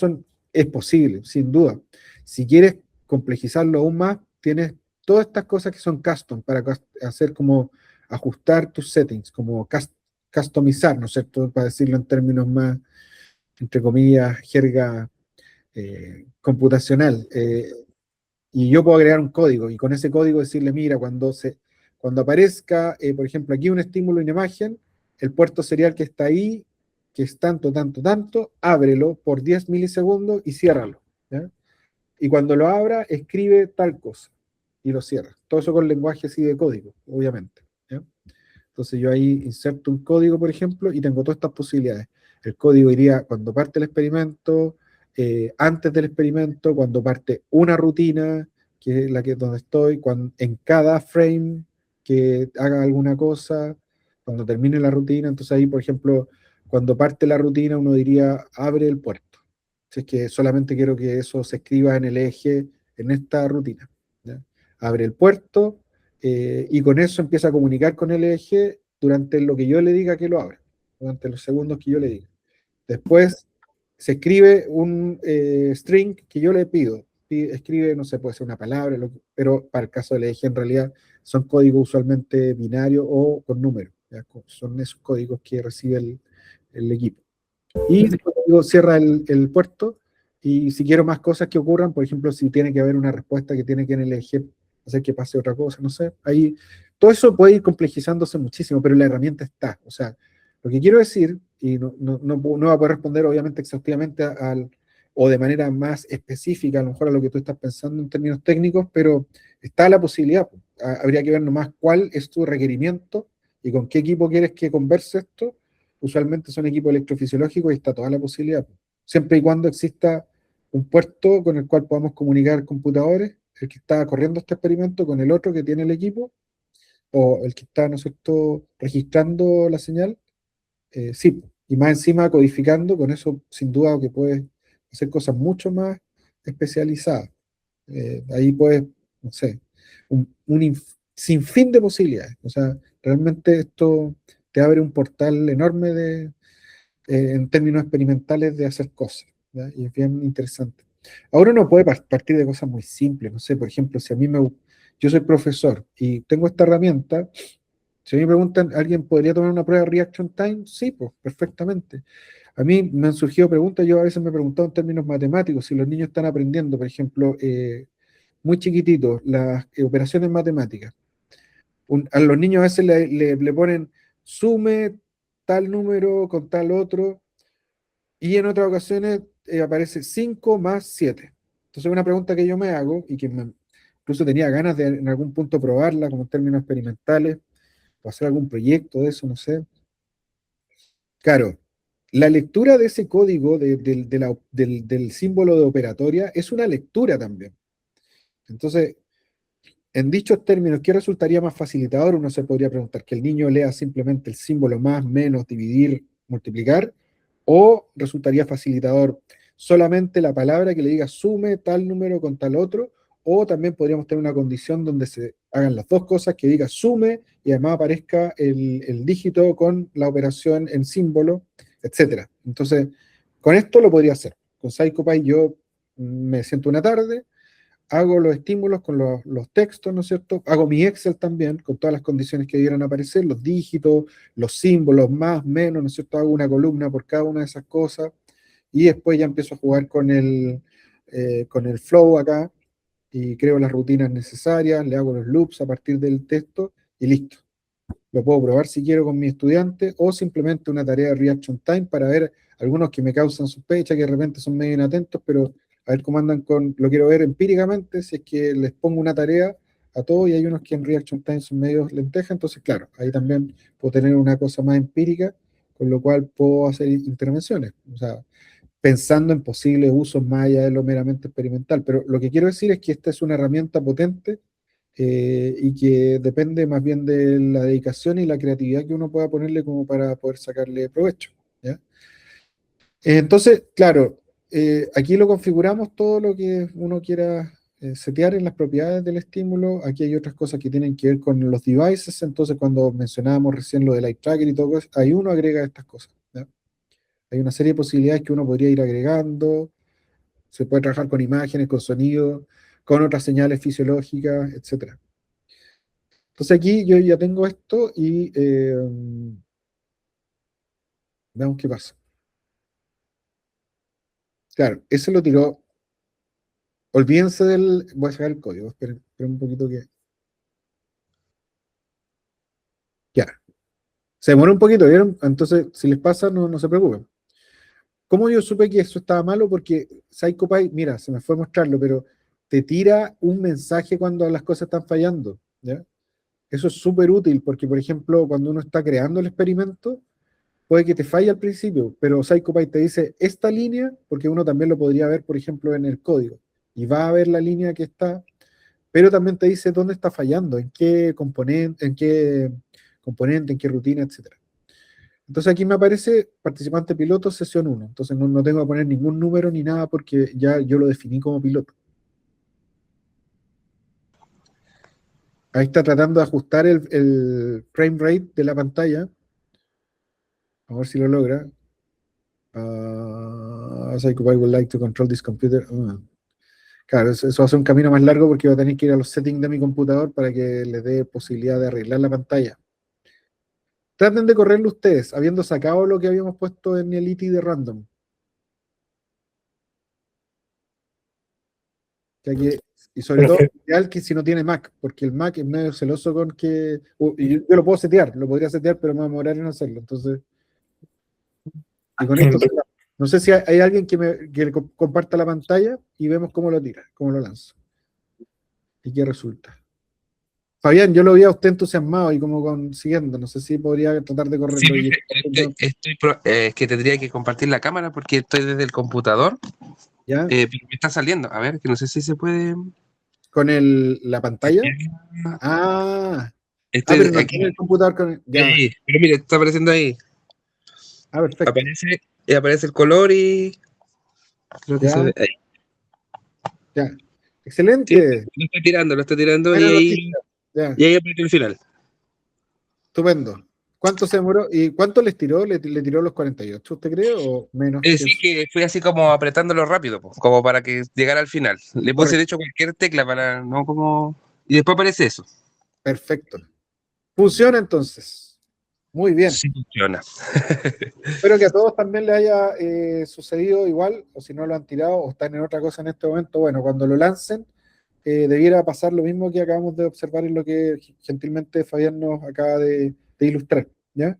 es posible, sin duda. Si quieres complejizarlo aún más, tienes todas estas cosas que son custom para hacer como ajustar tus settings, como customizar, ¿no es cierto? Para decirlo en términos más, entre comillas, jerga computacional. Y yo puedo agregar un código y con ese código decirle, mira, cuando aparezca, por ejemplo, aquí un estímulo, una imagen, el puerto serial que está ahí, que es tanto, tanto, tanto, ábrelo por 10 milisegundos y ciérralo. ¿Ya? Y cuando lo abra, escribe tal cosa y lo cierra. Todo eso con lenguaje así de código, obviamente. ¿Ya? Entonces yo ahí inserto un código, por ejemplo, y tengo todas estas posibilidades. El código iría cuando parte el experimento, antes del experimento, cuando parte una rutina, que es la que es donde estoy, en cada frame que haga alguna cosa, cuando termine la rutina. Entonces ahí, por ejemplo, cuando parte la rutina, uno diría, abre el puerto. Si es que solamente quiero que eso se escriba en el eje, en esta rutina. ¿Ya? Abre el puerto, y con eso empieza a comunicar con el eje durante lo que yo le diga que lo abra, durante los segundos que yo le diga. Después se escribe un string que yo le pido. Escribe, no sé, puede ser una palabra, pero para el caso del eje en realidad son códigos usualmente binarios o con números. Son esos códigos que recibe el equipo. Y después digo, cierra el puerto y si quiero más cosas que ocurran, por ejemplo, si tiene que haber una respuesta que tiene que en el eje hacer que pase otra cosa, no sé, ahí todo eso puede ir complejizándose muchísimo, pero la herramienta está. O sea, lo que quiero decir, y no va a poder responder obviamente exhaustivamente o de manera más específica, a lo mejor a lo que tú estás pensando en términos técnicos, pero está la posibilidad. Habría que ver nomás cuál es tu requerimiento y con qué equipo quieres que converse esto. Usualmente son equipos electrofisiológicos y está toda la posibilidad. Siempre y cuando exista un puerto con el cual podamos comunicar computadores, el que está corriendo este experimento con el otro que tiene el equipo, o el que está, ¿no es cierto?, registrando la señal, sí, y más encima codificando, con eso sin duda que puedes hacer cosas mucho más especializadas. Ahí puedes, no sé, sinfín de posibilidades. O sea, realmente esto te abre un portal enorme en términos experimentales de hacer cosas, ¿ya? Y es bien interesante. Ahora uno puede partir de cosas muy simples, no sé, por ejemplo, si a mí yo soy profesor y tengo esta herramienta, si a mí me preguntan, ¿alguien podría tomar una prueba de reaction time? Sí, pues, perfectamente. A mí me han surgido preguntas, yo a veces me he preguntado en términos matemáticos, si los niños están aprendiendo, por ejemplo, muy chiquititos, las operaciones matemáticas. A los niños a veces le ponen sume tal número con tal otro, y en otras ocasiones aparece 5 más 7. Entonces, una pregunta que yo me hago, y que incluso tenía ganas de en algún punto probarla, como en términos experimentales, o hacer algún proyecto de eso, no sé. Claro, la lectura de ese código del símbolo de operatoria es una lectura también. Entonces, En dichos términos, ¿qué resultaría más facilitador? Uno se podría preguntar que el niño lea simplemente el símbolo más, menos, dividir, multiplicar, o resultaría facilitador solamente la palabra que le diga sume tal número con tal otro, o también podríamos tener una condición donde se hagan las dos cosas, que diga sume y además aparezca el dígito con la operación en símbolo, etc. Entonces, con esto lo podría hacer. Con CyclePy yo me siento una tarde, hago los estímulos con los textos, ¿no es cierto? Hago mi Excel también, con todas las condiciones que debieran aparecer, los dígitos, los símbolos, más, menos, ¿no es cierto? Hago una columna por cada una de esas cosas, y después ya empiezo a jugar con el flow acá, y creo las rutinas necesarias, le hago los loops a partir del texto, y listo. Lo puedo probar si quiero con mi estudiante, o simplemente una tarea de reaction time para ver algunos que me causan sospecha, que de repente son medio inatentos, pero a ver cómo andan lo quiero ver empíricamente, si es que les pongo una tarea a todos, y hay unos que en reaction time son medio lentejas, entonces claro, ahí también puedo tener una cosa más empírica, con lo cual puedo hacer intervenciones, o sea, pensando en posibles usos más allá de lo meramente experimental, pero lo que quiero decir es que esta es una herramienta potente, y que depende más bien de la dedicación y la creatividad que uno pueda ponerle como para poder sacarle provecho, ¿ya? Entonces, claro, aquí lo configuramos todo lo que uno quiera setear en las propiedades del estímulo. Aquí hay otras cosas que tienen que ver con los devices, entonces cuando mencionábamos recién lo del eye tracker y todo eso, ahí uno agrega estas cosas, ¿ya? Hay una serie de posibilidades que uno podría ir agregando, se puede trabajar con imágenes, con sonido, con otras señales fisiológicas, etcétera. Entonces aquí yo ya tengo esto y veamos qué pasa. Claro, ese lo tiró. Olvídense del. Voy a sacar el código. Esperen un poquito que. Ya. Se demoró un poquito, ¿vieron? Entonces, si les pasa, no se preocupen. ¿Cómo yo supe que eso estaba malo? Porque CyclePy, mira, se me fue a mostrarlo, pero te tira un mensaje cuando las cosas están fallando, ¿ya? Eso es súper útil porque, por ejemplo, cuando uno está creando el experimento, puede que te falle al principio, pero CyclePy te dice esta línea, porque uno también lo podría ver, por ejemplo, en el código, y va a ver la línea que está, pero también te dice dónde está fallando, en qué rutina, etcétera. Entonces aquí me aparece participante piloto, sesión 1. Entonces no tengo que poner ningún número ni nada porque ya yo lo definí como piloto. Ahí está tratando de ajustar el frame rate de la pantalla. A ver si lo logra. Psychopathy would like to control this computer. Claro, eso va a ser un camino más largo porque voy a tener que ir a los settings de mi computador para que les dé posibilidad de arreglar la pantalla. Traten de correrlo ustedes, habiendo sacado lo que habíamos puesto en el IT de random. Y sobre todo, ideal que si no tiene Mac, porque el Mac es medio celoso con que. Y yo lo puedo setear, lo podría setear, pero me va a demorar en hacerlo. Entonces, y con esto, no sé si hay alguien que comparta la pantalla y vemos cómo lo tira, cómo lo lanza. ¿Y qué resulta? Fabián, yo lo vi a usted entusiasmado y como consiguiendo, no sé si podría tratar de correrlo. Sí, es que tendría que compartir la cámara porque estoy desde el computador. ¿Ya? Me está saliendo. A ver, que no sé si se puede. ¿Con la pantalla? Pero no Aquí. tiene el computador con. Ya. Ahí, pero mire, está apareciendo ahí. Perfecto. Aparece el color y. Creo que Ya. se ve ahí. Ya. Sí, Excelente. lo está tirando Buena y noticia. Ya. ahí aparece el final. Estupendo. ¿Cuánto se demoró? ¿Y cuánto les tiró? ¿Le tiró los 48, usted cree? ¿O menos que Sí, eso? que fui así como apretándolo rápido, po, como para que llegara al final. Le puse Correcto. de hecho cualquier tecla para no como. Y después aparece eso. Perfecto. Funciona entonces. Muy bien. Sí funciona. Espero que a todos también les haya sucedido igual, o si no lo han tirado o están en otra cosa en este momento, bueno, cuando lo lancen, debiera pasar lo mismo que acabamos de observar en lo que gentilmente Fabián nos acaba de ilustrar, ¿ya?